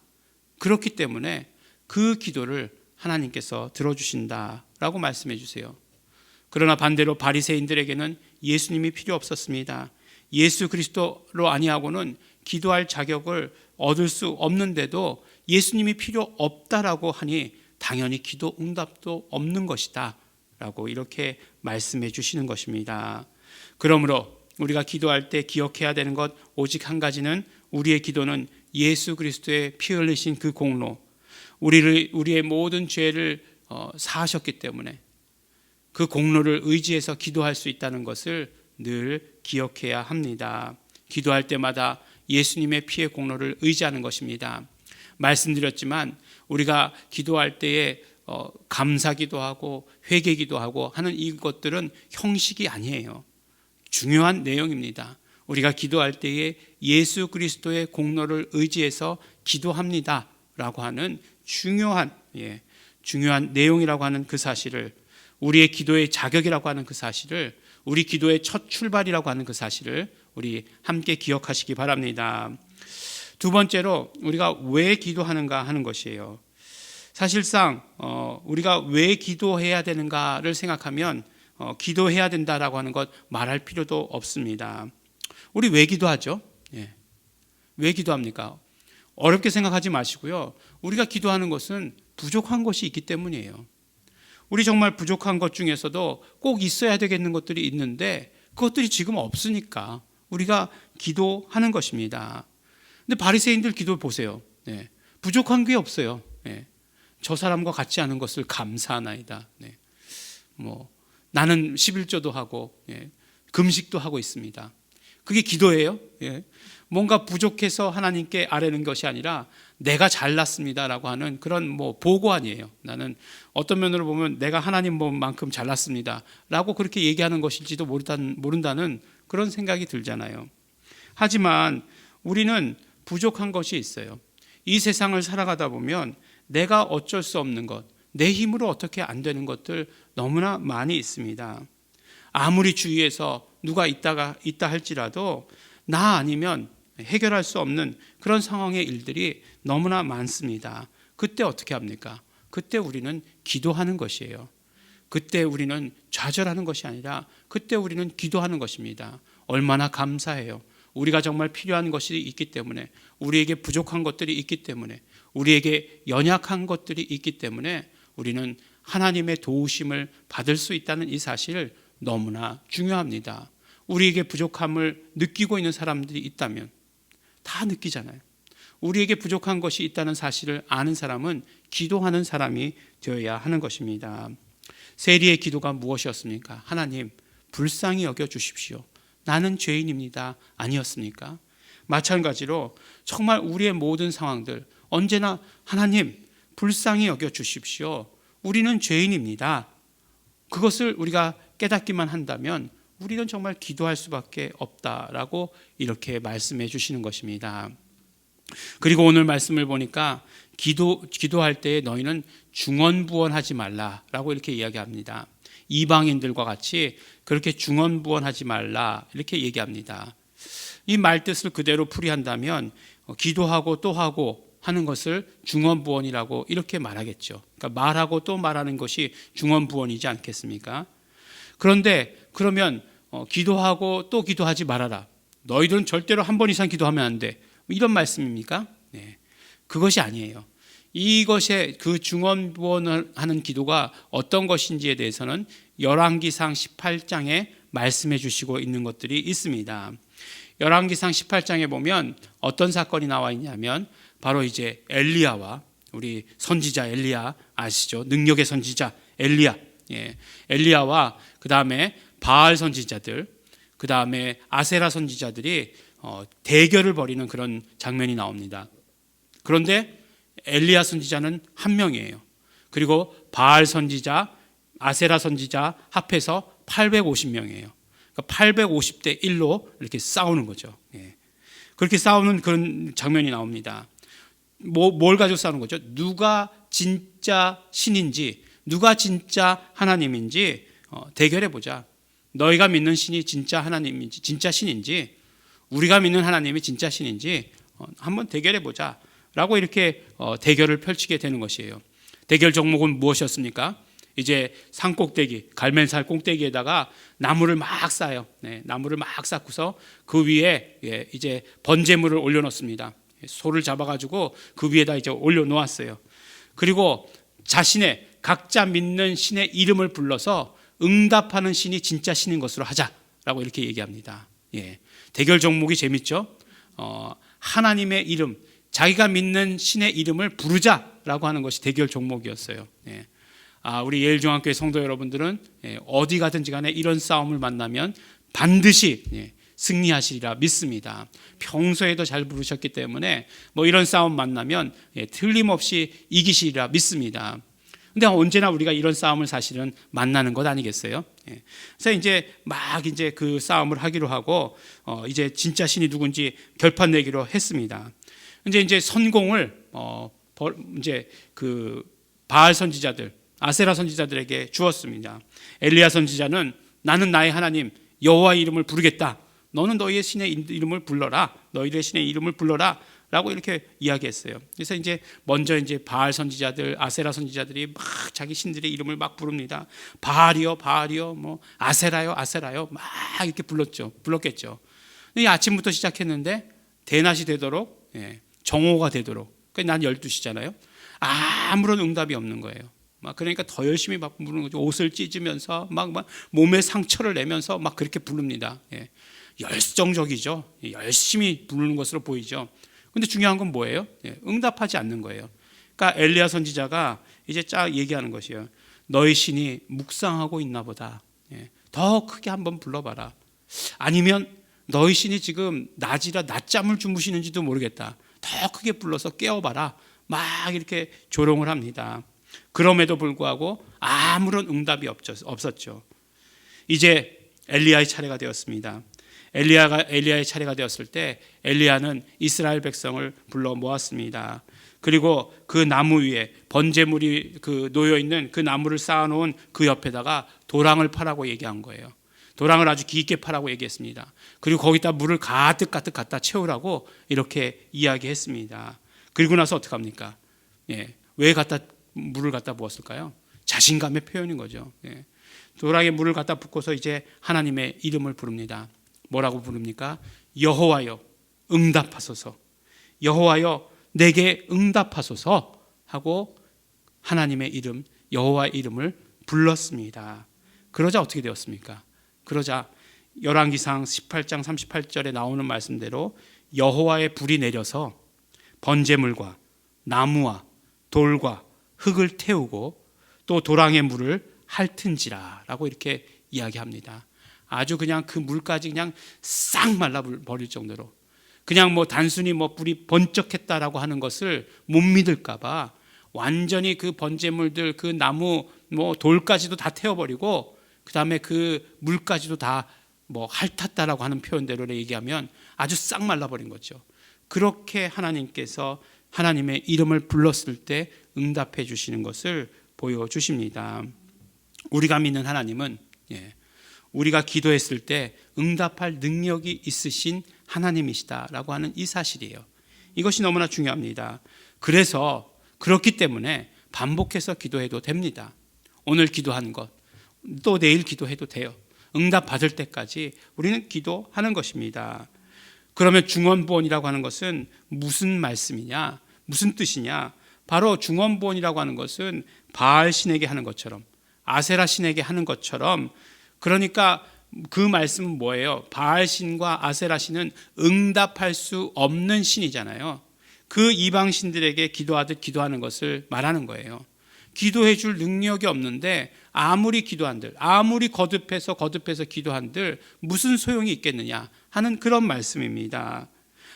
그렇기 때문에 그 기도를 하나님께서 들어주신다라고 말씀해 주세요. 그러나 반대로 바리새인들에게는 예수님이 필요 없었습니다. 예수 그리스도로 아니하고는 기도할 자격을 얻을 수 없는데도 예수님이 필요 없다라고 하니 당연히 기도 응답도 없는 것이다 라고 이렇게 말씀해 주시는 것입니다. 그러므로 우리가 기도할 때 기억해야 되는 것 오직 한 가지는, 우리의 기도는 예수 그리스도의 피 흘리신 그 공로, 우리의 모든 죄를 사하셨기 때문에 그 공로를 의지해서 기도할 수 있다는 것을 늘 기억해야 합니다. 기도할 때마다 예수님의 피의 공로를 의지하는 것입니다. 말씀드렸지만 우리가 기도할 때에 감사기도 하고 회개기도 하고 하는 이것들은 형식이 아니에요. 중요한 내용입니다. 우리가 기도할 때에 예수 그리스도의 공로를 의지해서 기도합니다 라고 하는 중요한 내용이라고 하는 그 사실을, 우리의 기도의 자격이라고 하는 그 사실을, 우리 기도의 첫 출발이라고 하는 그 사실을 우리 함께 기억하시기 바랍니다. 두 번째로 우리가 왜 기도하는가 하는 것이에요. 사실상 우리가 왜 기도해야 되는가를 생각하면 기도해야 된다라고 하는 것 말할 필요도 없습니다. 우리 왜 기도하죠? 왜 기도합니까? 어렵게 생각하지 마시고요. 우리가 기도하는 것은 부족한 것이 있기 때문이에요. 우리 정말 부족한 것 중에서도 꼭 있어야 되겠는 것들이 있는데 그것들이 지금 없으니까 우리가 기도하는 것입니다. 근데 바리새인들 기도 보세요. 부족한 게 없어요. 저 사람과 같지 않은 것을 감사하나이다. 나는 11조도 하고 금식도 하고 있습니다. 그게 기도예요? 예. 뭔가 부족해서 하나님께 아뢰는 것이 아니라 내가 잘났습니다라고 하는 그런 뭐 보고 아니에요. 나는 어떤 면으로 보면 내가 하나님 몸만큼 잘났습니다라고 그렇게 얘기하는 것일지도 모른다는 그런 생각이 들잖아요. 하지만 우리는 부족한 것이 있어요. 이 세상을 살아가다 보면 내가 어쩔 수 없는 것, 내 힘으로 어떻게 안 되는 것들 너무나 많이 있습니다. 아무리 주위에서 누가 있다 할지라도 나 아니면 해결할 수 없는 그런 상황의 일들이 너무나 많습니다. 그때 어떻게 합니까? 그때 우리는 기도하는 것이에요. 그때 우리는 좌절하는 것이 아니라 그때 우리는 기도하는 것입니다. 얼마나 감사해요. 우리가 정말 필요한 것이 있기 때문에, 우리에게 부족한 것들이 있기 때문에, 우리에게 연약한 것들이 있기 때문에 우리는 하나님의 도우심을 받을 수 있다는 이 사실 너무나 중요합니다. 우리에게 부족함을 느끼고 있는 사람들이 있다면 다 느끼잖아요. 우리에게 부족한 것이 있다는 사실을 아는 사람은 기도하는 사람이 되어야 하는 것입니다. 세리의 기도가 무엇이었습니까? 하나님, 불쌍히 여겨 주십시오. 나는 죄인입니다. 아니었습니까? 마찬가지로 정말 우리의 모든 상황들 언제나 하나님, 불쌍히 여겨 주십시오. 우리는 죄인입니다. 그것을 우리가 깨닫기만 한다면 우리는 정말 기도할 수밖에 없다라고 이렇게 말씀해 주시는 것입니다. 그리고 오늘 말씀을 보니까 기도할 때 너희는 중언부언하지 말라라고 이렇게 이야기합니다. 이방인들과 같이 그렇게 중언부언하지 말라 이렇게 얘기합니다. 이 말뜻을 그대로 풀이한다면 기도하고 또 하고 하는 것을 중언부언이라고 이렇게 말하겠죠. 그러니까 말하고 또 말하는 것이 중언부언이지 않겠습니까? 그런데 그러면 기도하고 또 기도하지 말아라. 너희들은 절대로 한 번 이상 기도하면 안 돼. 이런 말씀입니까? 네. 그것이 아니에요. 이것의 그 중언부언을 하는 기도가 어떤 것인지에 대해서는 열왕기상 18장에 말씀해 주시고 있는 것들이 있습니다. 열왕기상 18장에 보면 어떤 사건이 나와 있냐면 바로 이제 엘리야와 우리 선지자 엘리야 아시죠? 능력의 선지자 엘리야. 예. 엘리야와 그다음에 바알 선지자들, 그다음에 아세라 선지자들이 대결을 벌이는 그런 장면이 나옵니다. 그런데 엘리야 선지자는 한 명이에요. 그리고 바알 선지자, 아세라 선지자 합해서 850명이에요. 그러니까 850대 1로 이렇게 싸우는 거죠. 예. 그렇게 싸우는 그런 장면이 나옵니다. 뭘 가지고 싸우는 거죠? 누가 진짜 신인지, 누가 진짜 하나님인지 대결해 보자. 너희가 믿는 신이 진짜 하나님인지, 진짜 신인지, 우리가 믿는 하나님이 진짜 신인지 한번 대결해 보자. 라고 이렇게 대결을 펼치게 되는 것이에요. 대결 종목은 무엇이었습니까? 이제 산 꼭대기, 갈멜산 꼭대기에다가 나무를 막 쌓아요. 네, 나무를 막 쌓고서 그 위에 이제 번제물을 올려놓습니다. 소를 잡아가지고 그 위에다 이제 올려놓았어요. 그리고 자신의 각자 믿는 신의 이름을 불러서 응답하는 신이 진짜 신인 것으로 하자라고 이렇게 얘기합니다. 예, 대결 종목이 재밌죠? 하나님의 이름, 자기가 믿는 신의 이름을 부르자라고 하는 것이 대결 종목이었어요. 예. 우리 예일중앙교회 성도 여러분들은 어디 가든지 간에 이런 싸움을 만나면 반드시 승리하시리라 믿습니다. 평소에도 잘 부르셨기 때문에 뭐 이런 싸움 만나면 틀림없이 이기시리라 믿습니다. 근데 언제나 우리가 이런 싸움을 사실은 만나는 것 아니겠어요? 그래서 이제 막 이제 그 싸움을 하기로 하고 이제 진짜 신이 누군지 결판 내기로 했습니다. 근데 이제 선공을 이제 그 바알 선지자들, 아세라 선지자들에게 주었습니다. 엘리야 선지자는 나는 나의 하나님 여호와의 이름을 부르겠다. 너는 너희의 신의 이름을 불러라. 너희의 신의 이름을 불러라. 라고 이렇게 이야기했어요. 그래서 이제 먼저 이제 바알 선지자들, 아세라 선지자들이 막 자기 신들의 이름을 막 부릅니다. 바알이요, 바알이요, 뭐 아세라요, 아세라요, 막 이렇게 불렀겠죠. 근데 아침부터 시작했는데 대낮이 되도록 정오가 되도록. 난 12시잖아요. 아무런 응답이 없는 거예요. 막 그러니까 더 열심히 막 부르는 거죠. 옷을 찢으면서 막 몸에 상처를 내면서 막 그렇게 부릅니다. 열정적이죠. 열심히 부르는 것으로 보이죠. 근데 중요한 건 뭐예요? 응답하지 않는 거예요. 그러니까 엘리야 선지자가 이제 쫙 얘기하는 것이에요. 너희 신이 묵상하고 있나 보다. 더 크게 한번 불러봐라. 아니면 너희 신이 지금 낮이라 낮잠을 주무시는지도 모르겠다. 더 크게 불러서 깨워봐라. 막 이렇게 조롱을 합니다. 그럼에도 불구하고 아무런 응답이 없었죠. 이제 엘리야의 차례가 되었습니다. 엘리야의 차례가 되었을 때 엘리야는 이스라엘 백성을 불러 모았습니다. 그리고 그 나무 위에 번제물이 놓여 있는 그 나무를 쌓아놓은 그 옆에다가 도랑을 파라고 얘기한 거예요. 도랑을 아주 깊게 파라고 얘기했습니다. 그리고 거기다 물을 가득 갖다 채우라고 이렇게 이야기했습니다. 그리고 나서 어떻게 합니까? 왜 물을 갖다 부었을까요? 자신감의 표현인 거죠. 도랑에 물을 갖다 붓고서 이제 하나님의 이름을 부릅니다. 뭐라고 부릅니까? 여호와여 응답하소서. 여호와여 내게 응답하소서 하고 하나님의 이름, 여호와의 이름을 불렀습니다. 그러자 어떻게 되었습니까? 그러자 열왕기상 18장 38절에 나오는 말씀대로 여호와의 불이 내려서 번제물과 나무와 돌과 흙을 태우고 또 도랑의 물을 핥은지라 라고 이렇게 이야기합니다. 아주 그냥 그 물까지 그냥 싹 말라버릴 정도로, 그냥 단순히 불이 번쩍했다라고 하는 것을 못 믿을까봐 완전히 그 번제물들, 그 나무, 돌까지도 다 태워버리고 그 다음에 그 물까지도 다 핥았다라고 하는 표현대로 얘기하면 아주 싹 말라버린 거죠. 그렇게 하나님께서 하나님의 이름을 불렀을 때 응답해 주시는 것을 보여주십니다. 우리가 믿는 하나님은 우리가 기도했을 때 응답할 능력이 있으신 하나님이시다라고 하는 이 사실이에요. 이것이 너무나 중요합니다. 그래서 그렇기 때문에 반복해서 기도해도 됩니다. 오늘 기도한 것, 또 내일 기도해도 돼요. 응답 받을 때까지 우리는 기도하는 것입니다. 그러면 중언부언이라고 하는 것은 무슨 말씀이냐, 무슨 뜻이냐? 바로 중언부언이라고 하는 것은 바알 신에게 하는 것처럼, 아세라 신에게 하는 것처럼, 그러니까 그 말씀은 뭐예요? 바알 신과 아세라 신은 응답할 수 없는 신이잖아요. 그 이방 신들에게 기도하듯 기도하는 것을 말하는 거예요. 기도해 줄 능력이 없는데 아무리 기도한들, 아무리 거듭해서 기도한들 무슨 소용이 있겠느냐 하는 그런 말씀입니다.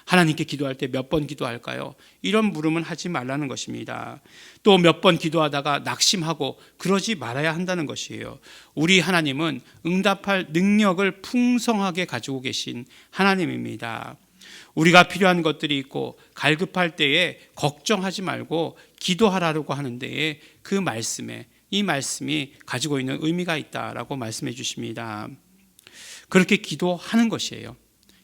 하나님께 기도할 때 몇 번 기도할까요? 이런 물음은 하지 말라는 것입니다. 또 몇 번 기도하다가 낙심하고 그러지 말아야 한다는 것이에요. 우리 하나님은 응답할 능력을 풍성하게 가지고 계신 하나님입니다. 우리가 필요한 것들이 있고 갈급할 때에 걱정하지 말고 기도하라고 하는 데에 그 말씀에, 이 말씀이 가지고 있는 의미가 있다라고 말씀해 주십니다. 그렇게 기도하는 것이에요.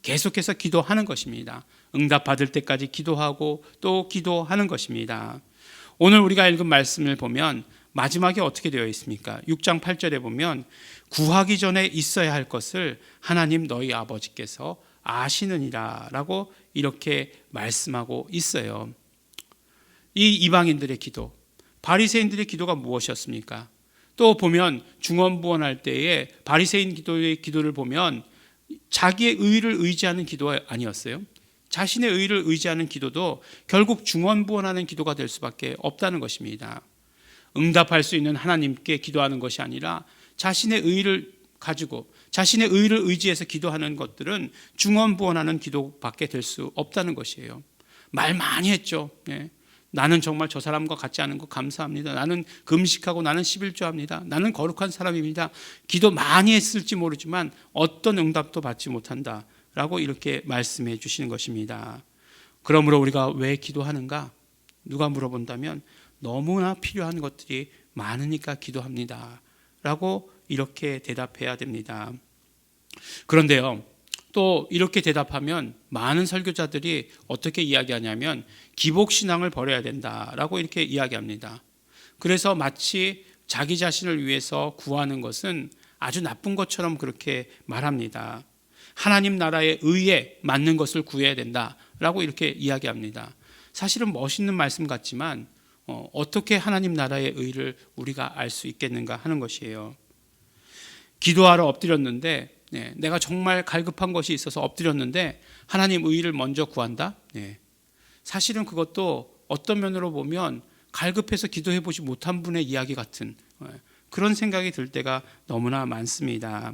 계속해서 기도하는 것입니다. 응답 받을 때까지 기도하고 또 기도하는 것입니다. 오늘 우리가 읽은 말씀을 보면 마지막에 어떻게 되어 있습니까? 6장 8절에 보면 구하기 전에 있어야 할 것을 하나님 너희 아버지께서 아시느니라 라고 이렇게 말씀하고 있어요. 이 이방인들의 기도, 바리새인들의 기도가 무엇이었습니까? 또 보면 중언부언할 때에 바리새인 기도를 보면 자기의 의를 의지하는 기도가 아니었어요. 자신의 의를 의지하는 기도도 결국 중언부언하는 기도가 될 수밖에 없다는 것입니다. 응답할 수 있는 하나님께 기도하는 것이 아니라 자신의 의를 가지고 자신의 의를 의지해서 기도하는 것들은 중언부언하는 기도밖에 될 수 없다는 것이에요. 말 많이 했죠. 나는 정말 저 사람과 같지 않은 것 감사합니다. 나는 금식하고 나는 11조합니다. 나는 거룩한 사람입니다. 기도 많이 했을지 모르지만 어떤 응답도 받지 못한다라고 이렇게 말씀해 주시는 것입니다. 그러므로 우리가 왜 기도하는가? 누가 물어본다면 너무나 필요한 것들이 많으니까 기도합니다 라고 이렇게 대답해야 됩니다. 그런데요, 또 이렇게 대답하면 많은 설교자들이 어떻게 이야기하냐면 기복신앙을 버려야 된다라고 이렇게 이야기합니다. 그래서 마치 자기 자신을 위해서 구하는 것은 아주 나쁜 것처럼 그렇게 말합니다. 하나님 나라의 의에 맞는 것을 구해야 된다라고 이렇게 이야기합니다. 사실은 멋있는 말씀 같지만 어떻게 하나님 나라의 의를 우리가 알 수 있겠는가 하는 것이에요. 기도하러 엎드렸는데 내가 정말 갈급한 것이 있어서 엎드렸는데 하나님 의를 먼저 구한다? 사실은 그것도 어떤 면으로 보면 갈급해서 기도해보지 못한 분의 이야기 같은 그런 생각이 들 때가 너무나 많습니다.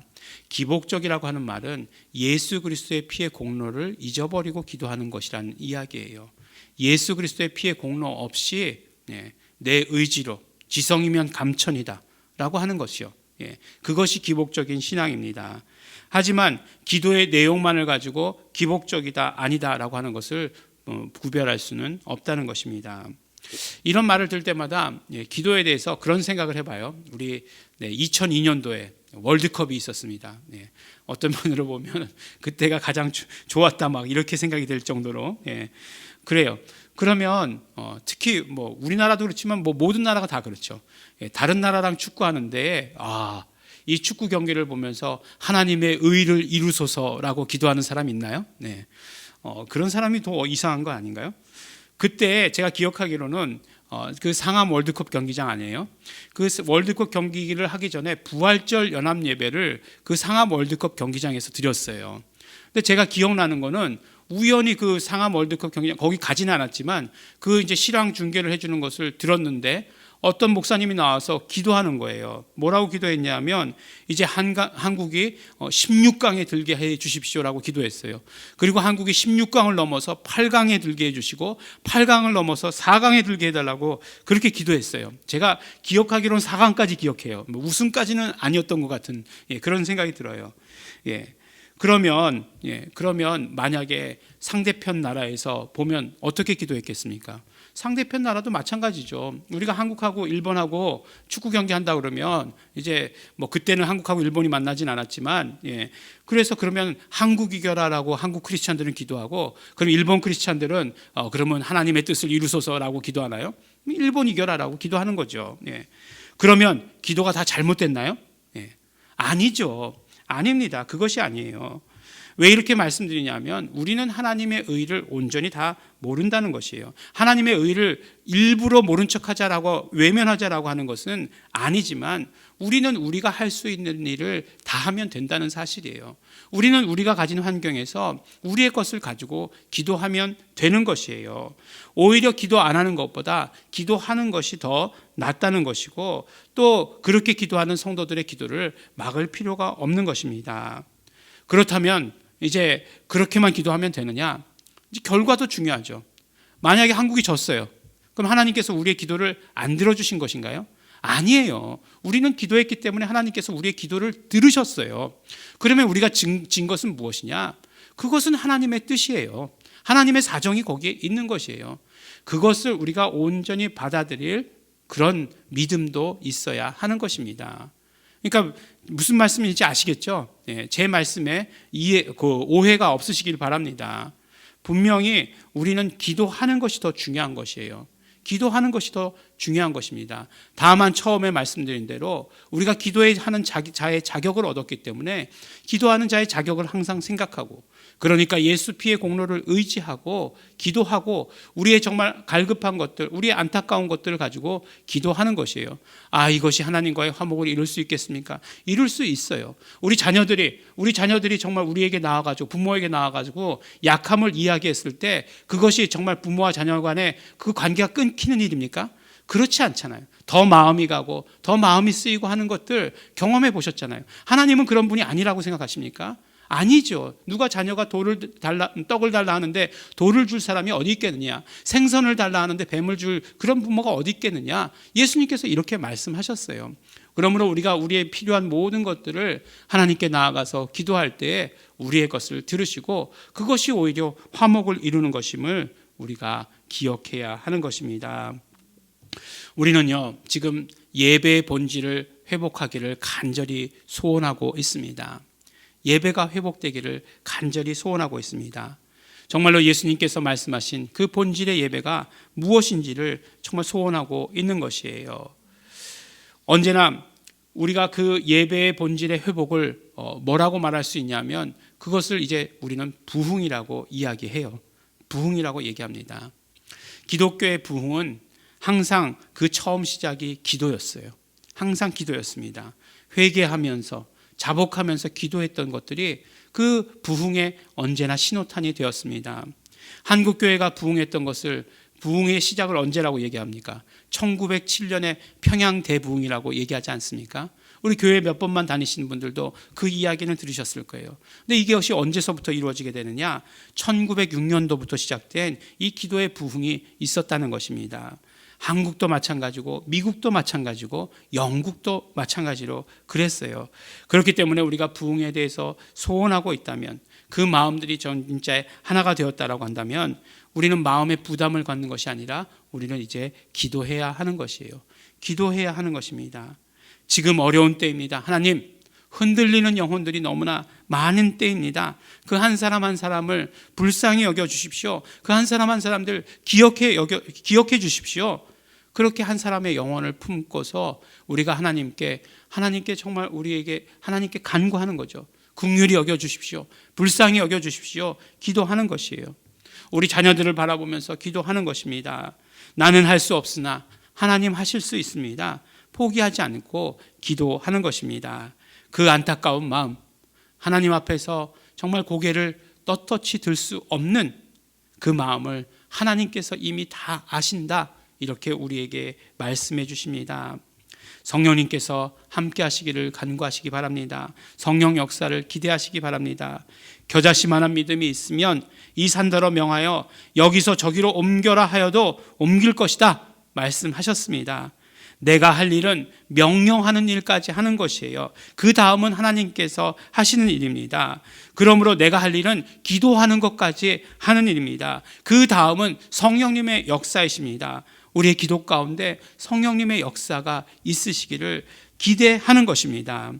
기복적이라고 하는 말은 예수 그리스도의 피의 공로를 잊어버리고 기도하는 것이라는 이야기예요. 예수 그리스도의 피의 공로 없이 내 의지로 지성이면 감천이다 라고 하는 것이요. 그것이 기복적인 신앙입니다. 하지만 기도의 내용만을 가지고 기복적이다 아니다 라고 하는 것을 구별할 수는 없다는 것입니다. 이런 말을 들 때마다 기도에 대해서 그런 생각을 해봐요. 우리 2002년도에 월드컵이 있었습니다. 어떤 면으로 보면 그때가 가장 좋았다 막 이렇게 생각이 될 정도로 그래요. 그러면 특히 뭐 우리나라도 그렇지만 뭐 모든 나라가 다 그렇죠. 다른 나라랑 축구하는데 이 축구 경기를 보면서 하나님의 의를 이루소서라고 기도하는 사람이 있나요? 그런 사람이 더 이상한 거 아닌가요? 그때 제가 기억하기로는 그 상암 월드컵 경기장 아니에요? 그 월드컵 경기를 하기 전에 부활절 연합 예배를 그 상암 월드컵 경기장에서 드렸어요. 근데 제가 기억나는 거는 우연히 그 상암 월드컵 경기장 거기 가지는 않았지만 그 이제 실황 중계를 해주는 것을 들었는데 어떤 목사님이 나와서 기도하는 거예요. 뭐라고 기도했냐면 이제 한국이 16강에 들게 해 주십시오라고 기도했어요. 그리고 한국이 16강을 넘어서 8강에 들게 해 주시고 8강을 넘어서 4강에 들게 해달라고 그렇게 기도했어요. 제가 기억하기로는 4강까지 기억해요. 뭐 우승까지는 아니었던 것 같은 그런 생각이 들어요. 그러면 만약에 상대편 나라에서 보면 어떻게 기도했겠습니까? 상대편 나라도 마찬가지죠. 우리가 한국하고 일본하고 축구 경기 한다 그러면 이제 뭐 그때는 한국하고 일본이 만나진 않았지만 그래서 그러면 한국 이겨라라고 한국 크리스찬들은 기도하고 그럼 일본 크리스찬들은 그러면 하나님의 뜻을 이루소서라고 기도하나요? 일본 이겨라라고 기도하는 거죠. 그러면 기도가 다 잘못됐나요? 아니죠. 아닙니다. 그것이 아니에요. 왜 이렇게 말씀드리냐면 우리는 하나님의 의를 온전히 다 모른다는 것이에요. 하나님의 의를 일부러 모른 척하자라고 외면하자라고 하는 것은 아니지만 우리는 우리가 할 수 있는 일을 다 하면 된다는 사실이에요. 우리는 우리가 가진 환경에서 우리의 것을 가지고 기도하면 되는 것이에요. 오히려 기도 안 하는 것보다 기도하는 것이 더 낫다는 것이고 또 그렇게 기도하는 성도들의 기도를 막을 필요가 없는 것입니다. 그렇다면 이제 그렇게만 기도하면 되느냐? 이제 결과도 중요하죠. 만약에 한국이 졌어요. 그럼 하나님께서 우리의 기도를 안 들어주신 것인가요? 아니에요. 우리는 기도했기 때문에 하나님께서 우리의 기도를 들으셨어요. 그러면 우리가 진 것은 무엇이냐? 그것은 하나님의 뜻이에요. 하나님의 사정이 거기에 있는 것이에요. 그것을 우리가 온전히 받아들일 그런 믿음도 있어야 하는 것입니다. 그러니까 무슨 말씀인지 아시겠죠? 제 말씀에 오해가 없으시길 바랍니다. 분명히 우리는 기도하는 것이 더 중요한 것이에요. 기도하는 것이 더 중요한 것입니다. 다만 처음에 말씀드린 대로 우리가 기도하는 자의 자격을 얻었기 때문에 기도하는 자의 자격을 항상 생각하고 그러니까 예수 피의 공로를 의지하고 기도하고 우리의 정말 갈급한 것들, 우리의 안타까운 것들을 가지고 기도하는 것이에요. 이것이 하나님과의 화목을 이룰 수 있겠습니까? 이룰 수 있어요. 우리 자녀들이 정말 우리에게 나와가지고 부모에게 나와가지고 약함을 이야기했을 때 그것이 정말 부모와 자녀 간의 그 관계가 끊기는 일입니까? 그렇지 않잖아요. 더 마음이 가고 더 마음이 쓰이고 하는 것들 경험해 보셨잖아요. 하나님은 그런 분이 아니라고 생각하십니까? 아니죠. 누가 자녀가 떡을 달라 하는데 돌을 줄 사람이 어디 있겠느냐? 생선을 달라 하는데 뱀을 줄 그런 부모가 어디 있겠느냐? 예수님께서 이렇게 말씀하셨어요. 그러므로 우리가 우리의 필요한 모든 것들을 하나님께 나아가서 기도할 때 우리의 것을 들으시고 그것이 오히려 화목을 이루는 것임을 우리가 기억해야 하는 것입니다. 우리는요, 지금 예배의 본질을 회복하기를 간절히 소원하고 있습니다. 예배가 회복되기를 간절히 소원하고 있습니다. 정말로 예수님께서 말씀하신 그 본질의 예배가 무엇인지를 정말 소원하고 있는 것이에요. 언제나 우리가 그 예배의 본질의 회복을 뭐라고 말할 수 있냐면 그것을 이제 우리는 부흥이라고 이야기해요. 부흥이라고 얘기합니다. 기독교의 부흥은 항상 그 처음 시작이 기도였어요. 항상 기도였습니다. 회개하면서 자복하면서 기도했던 것들이 그 부흥의 언제나 신호탄이 되었습니다. 한국교회가 부흥했던 것을 부흥의 시작을 언제라고 얘기합니까? 1907년에 평양 대부흥이라고 얘기하지 않습니까? 우리 교회 몇 번만 다니시는 분들도 그 이야기는 들으셨을 거예요. 근데 이것이 언제서부터 이루어지게 되느냐? 1906년도부터 시작된 이 기도의 부흥이 있었다는 것입니다. 한국도 마찬가지고 미국도 마찬가지고 영국도 마찬가지로 그랬어요. 그렇기 때문에 우리가 부흥에 대해서 소원하고 있다면, 그 마음들이 진짜 하나가 되었다라고 한다면 우리는 마음의 부담을 갖는 것이 아니라 우리는 이제 기도해야 하는 것이에요. 기도해야 하는 것입니다. 지금 어려운 때입니다. 하나님, 흔들리는 영혼들이 너무나 많은 때입니다. 그 한 사람 한 사람을 불쌍히 여겨주십시오. 그 한 사람 한 사람들 기억해 주십시오. 그렇게 한 사람의 영혼을 품고서 우리가 하나님께 정말 우리에게 하나님께 간구하는 거죠. 긍휼히 여겨주십시오. 불쌍히 여겨주십시오. 기도하는 것이에요. 우리 자녀들을 바라보면서 기도하는 것입니다. 나는 할 수 없으나 하나님 하실 수 있습니다. 포기하지 않고 기도하는 것입니다. 그 안타까운 마음, 하나님 앞에서 정말 고개를 떳떳이 들 수 없는 그 마음을 하나님께서 이미 다 아신다, 이렇게 우리에게 말씀해 주십니다. 성령님께서 함께 하시기를 간구하시기 바랍니다. 성령 역사를 기대하시기 바랍니다. 겨자씨만한 믿음이 있으면 이 산더러 명하여 여기서 저기로 옮겨라 하여도 옮길 것이다 말씀하셨습니다. 내가 할 일은 명령하는 일까지 하는 것이에요. 그 다음은 하나님께서 하시는 일입니다. 그러므로 내가 할 일은 기도하는 것까지 하는 일입니다. 그 다음은 성령님의 역사이십니다. 우리의 기도 가운데 성령님의 역사가 있으시기를 기대하는 것입니다.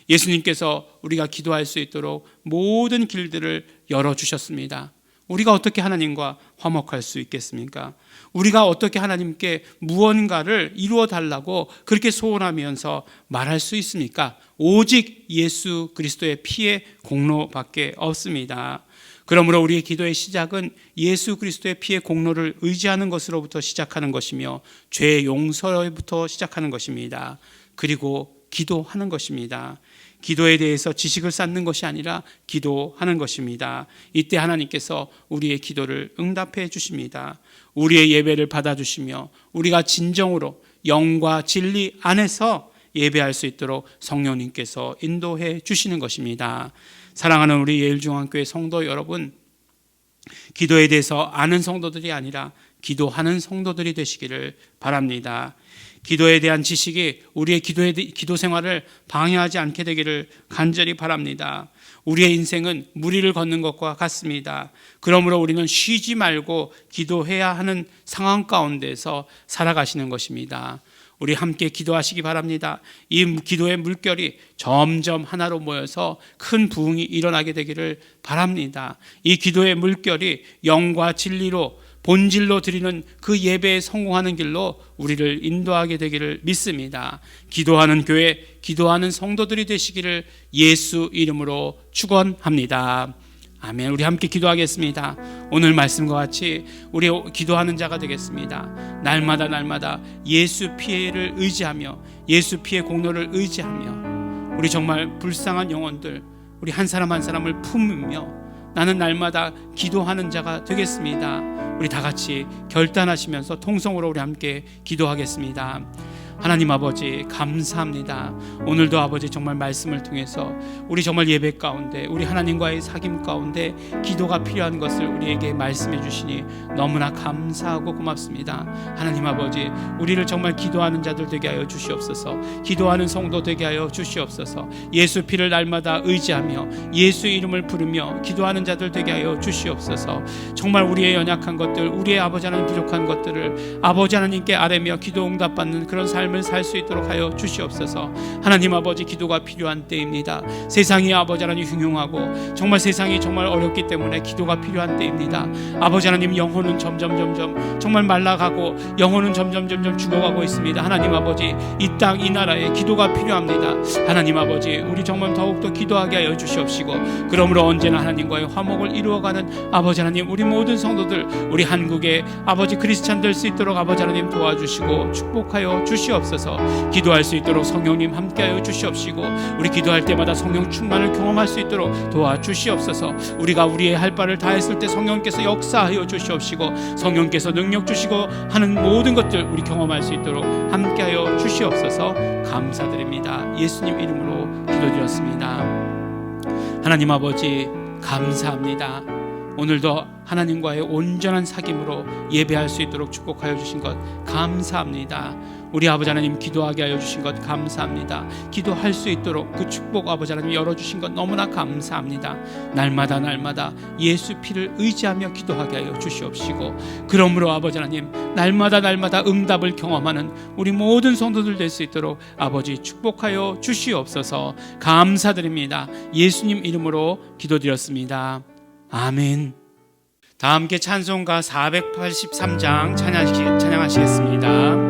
예수님께서 우리가 기도할 수 있도록 모든 길들을 열어주셨습니다. 우리가 어떻게 하나님과 화목할 수 있겠습니까? 우리가 어떻게 하나님께 무언가를 이루어 달라고 그렇게 소원하면서 말할 수 있습니까? 오직 예수 그리스도의 피의 공로밖에 없습니다. 그러므로 우리의 기도의 시작은 예수 그리스도의 피의 공로를 의지하는 것으로부터 시작하는 것이며 죄의 용서로부터 시작하는 것입니다. 그리고 기도하는 것입니다. 기도에 대해서 지식을 쌓는 것이 아니라 기도하는 것입니다. 이때 하나님께서 우리의 기도를 응답해 주십니다. 우리의 예배를 받아주시며 우리가 진정으로 영과 진리 안에서 예배할 수 있도록 성령님께서 인도해 주시는 것입니다. 사랑하는 우리 예일중앙교회 성도 여러분, 기도에 대해서 아는 성도들이 아니라 기도하는 성도들이 되시기를 바랍니다. 기도에 대한 지식이 우리의 기도 생활을 방해하지 않게 되기를 간절히 바랍니다. 우리의 인생은 무리를 걷는 것과 같습니다. 그러므로 우리는 쉬지 말고 기도해야 하는 상황 가운데서 살아가시는 것입니다. 우리 함께 기도하시기 바랍니다. 이 기도의 물결이 점점 하나로 모여서 큰 부흥이 일어나게 되기를 바랍니다. 이 기도의 물결이 영과 진리로 본질로 드리는 그 예배에 성공하는 길로 우리를 인도하게 되기를 믿습니다. 기도하는 교회, 기도하는 성도들이 되시기를 예수 이름으로 축원합니다. 아멘. 우리 함께 기도하겠습니다. 오늘 말씀과 같이 우리 기도하는 자가 되겠습니다. 날마다 예수 피를 의지하며 예수 피의 공로를 의지하며 우리 정말 불쌍한 영혼들, 우리 한 사람 한 사람을 품으며 나는 날마다 기도하는 자가 되겠습니다. 우리 다 같이 결단하시면서 통성으로 우리 함께 기도하겠습니다. 하나님 아버지 감사합니다. 오늘도 아버지 정말 말씀을 통해서 우리 정말 예배 가운데 우리 하나님과의 사귐 가운데 기도가 필요한 것을 우리에게 말씀해 주시니 너무나 감사하고 고맙습니다. 하나님 아버지 우리를 정말 기도하는 자들 되게 하여 주시옵소서. 기도하는 성도 되게 하여 주시옵소서. 예수 피를 날마다 의지하며 예수 이름을 부르며 기도하는 자들 되게 하여 주시옵소서. 정말 우리의 연약한 것들, 우리의 아버지 하나님 부족한 것들을 아버지 하나님께 아뢰며 기도 응답받는 그런 삶을 살 수 있도록 하여 주시옵소서. 하나님 아버지 기도가 필요한 때입니다. 세상이 아버지 하나님 흉흉하고 정말 세상이 정말 어렵기 때문에 기도가 필요한 때입니다. 아버지 하나님 영혼은 점점 정말 말라가고 영혼은 점점 죽어가고 있습니다. 하나님 아버지 이 땅 이 나라에 기도가 필요합니다. 하나님 아버지 우리 정말 더욱더 기도하게 하여 주시옵시고 그러므로 언제나 하나님과의 화목을 이루어가는 아버지 하나님 우리 모든 성도들 우리 한국의 아버지 크리스찬 될 수 있도록 아버지 하나님 도와주시고 축복하여 주시옵소서. 주시옵소서. 기도할 수 있도록 성령님 함께하여 주시옵시고 우리 기도할 때마다 성령 충만을 경험할 수 있도록 도와주시옵소서. 우리가 우리의 할 바를 다했을 때 성령께서 역사하여 주시옵시고 성령께서 능력 주시고 하는 모든 것들 우리 경험할 수 있도록 함께하여 주시옵소서. 감사드립니다. 예수님 이름으로 기도드렸습니다. 하나님 아버지 감사합니다. 오늘도 하나님과의 온전한 사귐으로 예배할 수 있도록 축복하여 주신 것 감사합니다. 우리 아버지 하나님 기도하게 하여 주신 것 감사합니다. 기도할 수 있도록 그 축복 아버지 하나님 열어주신 것 너무나 감사합니다. 날마다 예수 피를 의지하며 기도하게 하여 주시옵시고 그러므로 아버지 하나님 날마다 응답을 경험하는 우리 모든 성도들 될 수 있도록 아버지 축복하여 주시옵소서. 감사드립니다. 예수님 이름으로 기도드렸습니다. 아멘. 다 함께 찬송가 483장 찬양하시겠습니다.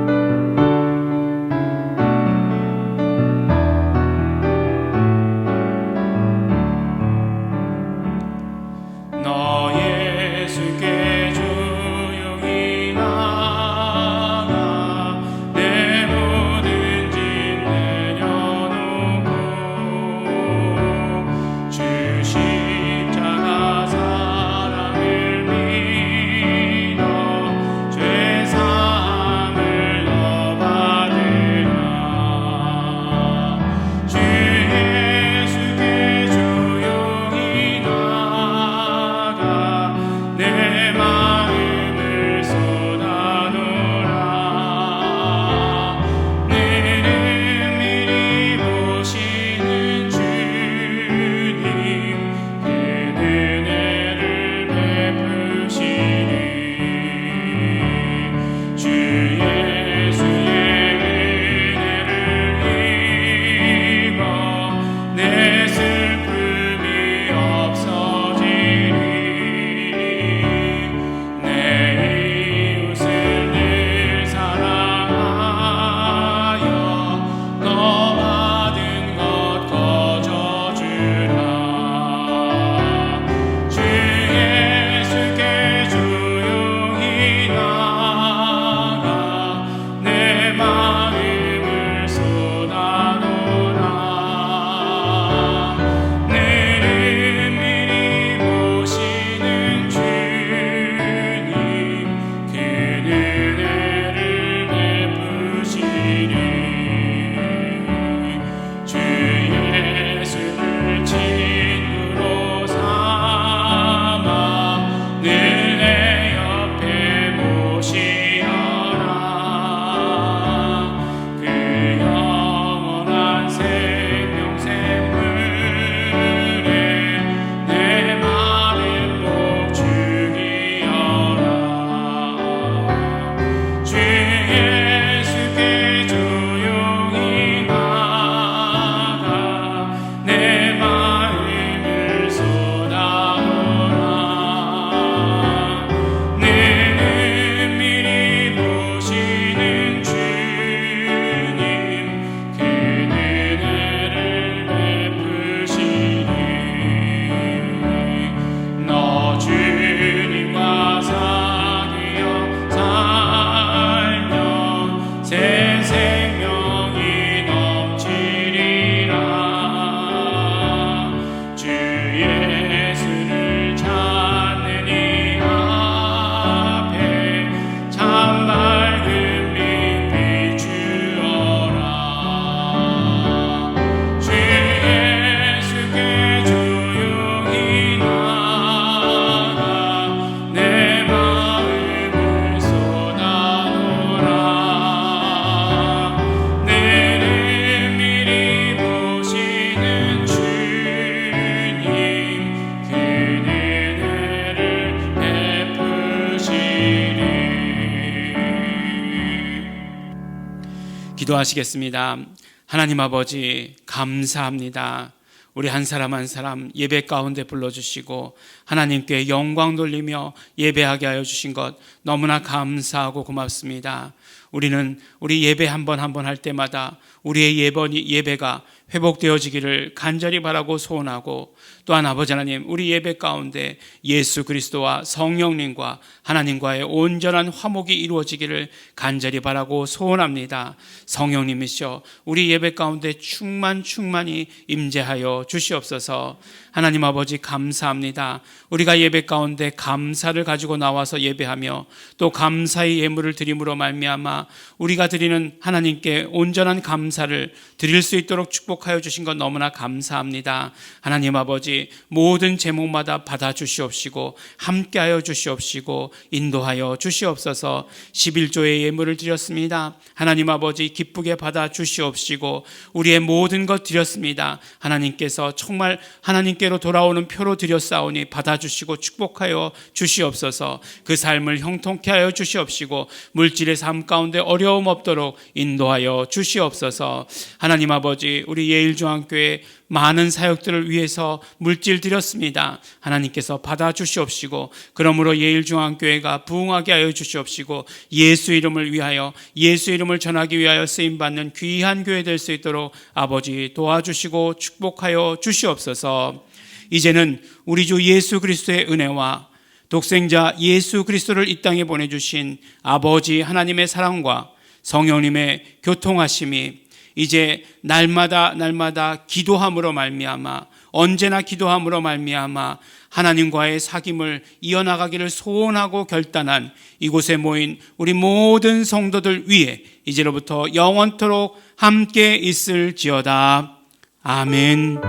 기도하시겠습니다. 하나님 아버지 감사합니다. 우리 한 사람 한 사람 예배 가운데 불러주시고 하나님께 영광 돌리며 예배하게 하여 주신 것 너무나 감사하고 고맙습니다. 우리는 우리 예배 한 번 한 번 할 때마다 우리의 예배가 회복되어지기를 간절히 바라고 소원하고, 또한 아버지 하나님, 우리 예배 가운데 예수 그리스도와 성령님과 하나님과의 온전한 화목이 이루어지기를 간절히 바라고 소원합니다. 성령님이시여 우리 예배 가운데 충만히 임재하여 주시옵소서. 하나님 아버지 감사합니다. 우리가 예배 가운데 감사를 가지고 나와서 예배하며 또 감사의 예물을 드림으로 말미암아 우리가 드리는 하나님께 온전한 감사를 드릴 수 있도록 축복하여 주신 것 너무나 감사합니다. 하나님 아버지, 모든 제목마다 받아 주시옵시고 함께하여 주시옵시고 인도하여 주시옵소서. 11조의 예물을 드렸습니다. 하나님 아버지, 기쁘게 받아 주시옵시고 우리의 모든 것 드렸습니다. 하나님께서 정말 하나님께로 돌아오는 표로 드렸사오니 받아주시고 축복하여 주시옵소서. 그 삶을 형통케 하여 주시옵시고 물질의 삶 가운데 어려움 없도록 인도하여 주시옵소서. 하나님 아버지, 우리 예일중앙교회 많은 사역들을 위해서 물질 드렸습니다. 하나님께서 받아 주시옵시고 그러므로 예일중앙교회가 부흥하게 하여 주시옵시고 예수 이름을 위하여, 예수 이름을 전하기 위하여 쓰임받는 귀한 교회 될 수 있도록 아버지 도와주시고 축복하여 주시옵소서. 이제는 우리 주 예수 그리스도의 은혜와 독생자 예수 그리스도를 이 땅에 보내주신 아버지 하나님의 사랑과 성령님의 교통하심이 이제 날마다 기도함으로 말미암아, 언제나 기도함으로 말미암아 하나님과의 사귐을 이어나가기를 소원하고 결단한 이곳에 모인 우리 모든 성도들 위에 이제로부터 영원토록 함께 있을지어다. 아멘.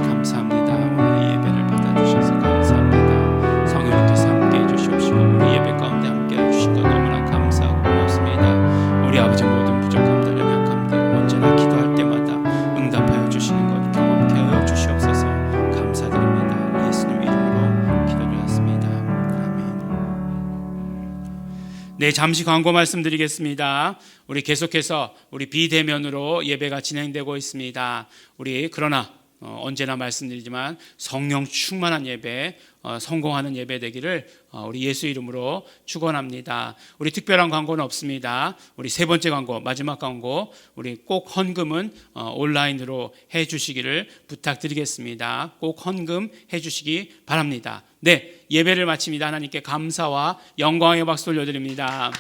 감사합니다. 오늘 예배를 받아주셔서 감사합니다. 성령님께서 함께 해주시옵시고 우리 예배 가운데 함께 해주신 것 너무나 감사하고 고맙습니다. 우리 아버지, 모든 부족함들 연약함들 언제나 기도할 때마다 응답하여 주시는 것 경험케 하여 주시옵소서. 감사드립니다. 예수님 이름으로 기도드렸습니다. 아멘. 네, 잠시 광고 말씀드리겠습니다. 우리 계속해서 우리 비대면으로 예배가 진행되고 있습니다. 그러나 언제나 말씀드리지만 성령 충만한 예배, 성공하는 예배 되기를 우리 예수 이름으로 축원합니다. 우리 특별한 광고는 없습니다. 우리 세 번째 광고, 마지막 광고, 우리 꼭 헌금은 온라인으로 해주시기를 부탁드리겠습니다. 꼭 헌금 해주시기 바랍니다. 네, 예배를 마칩니다. 하나님께 감사와 영광의 박수 올려드립니다.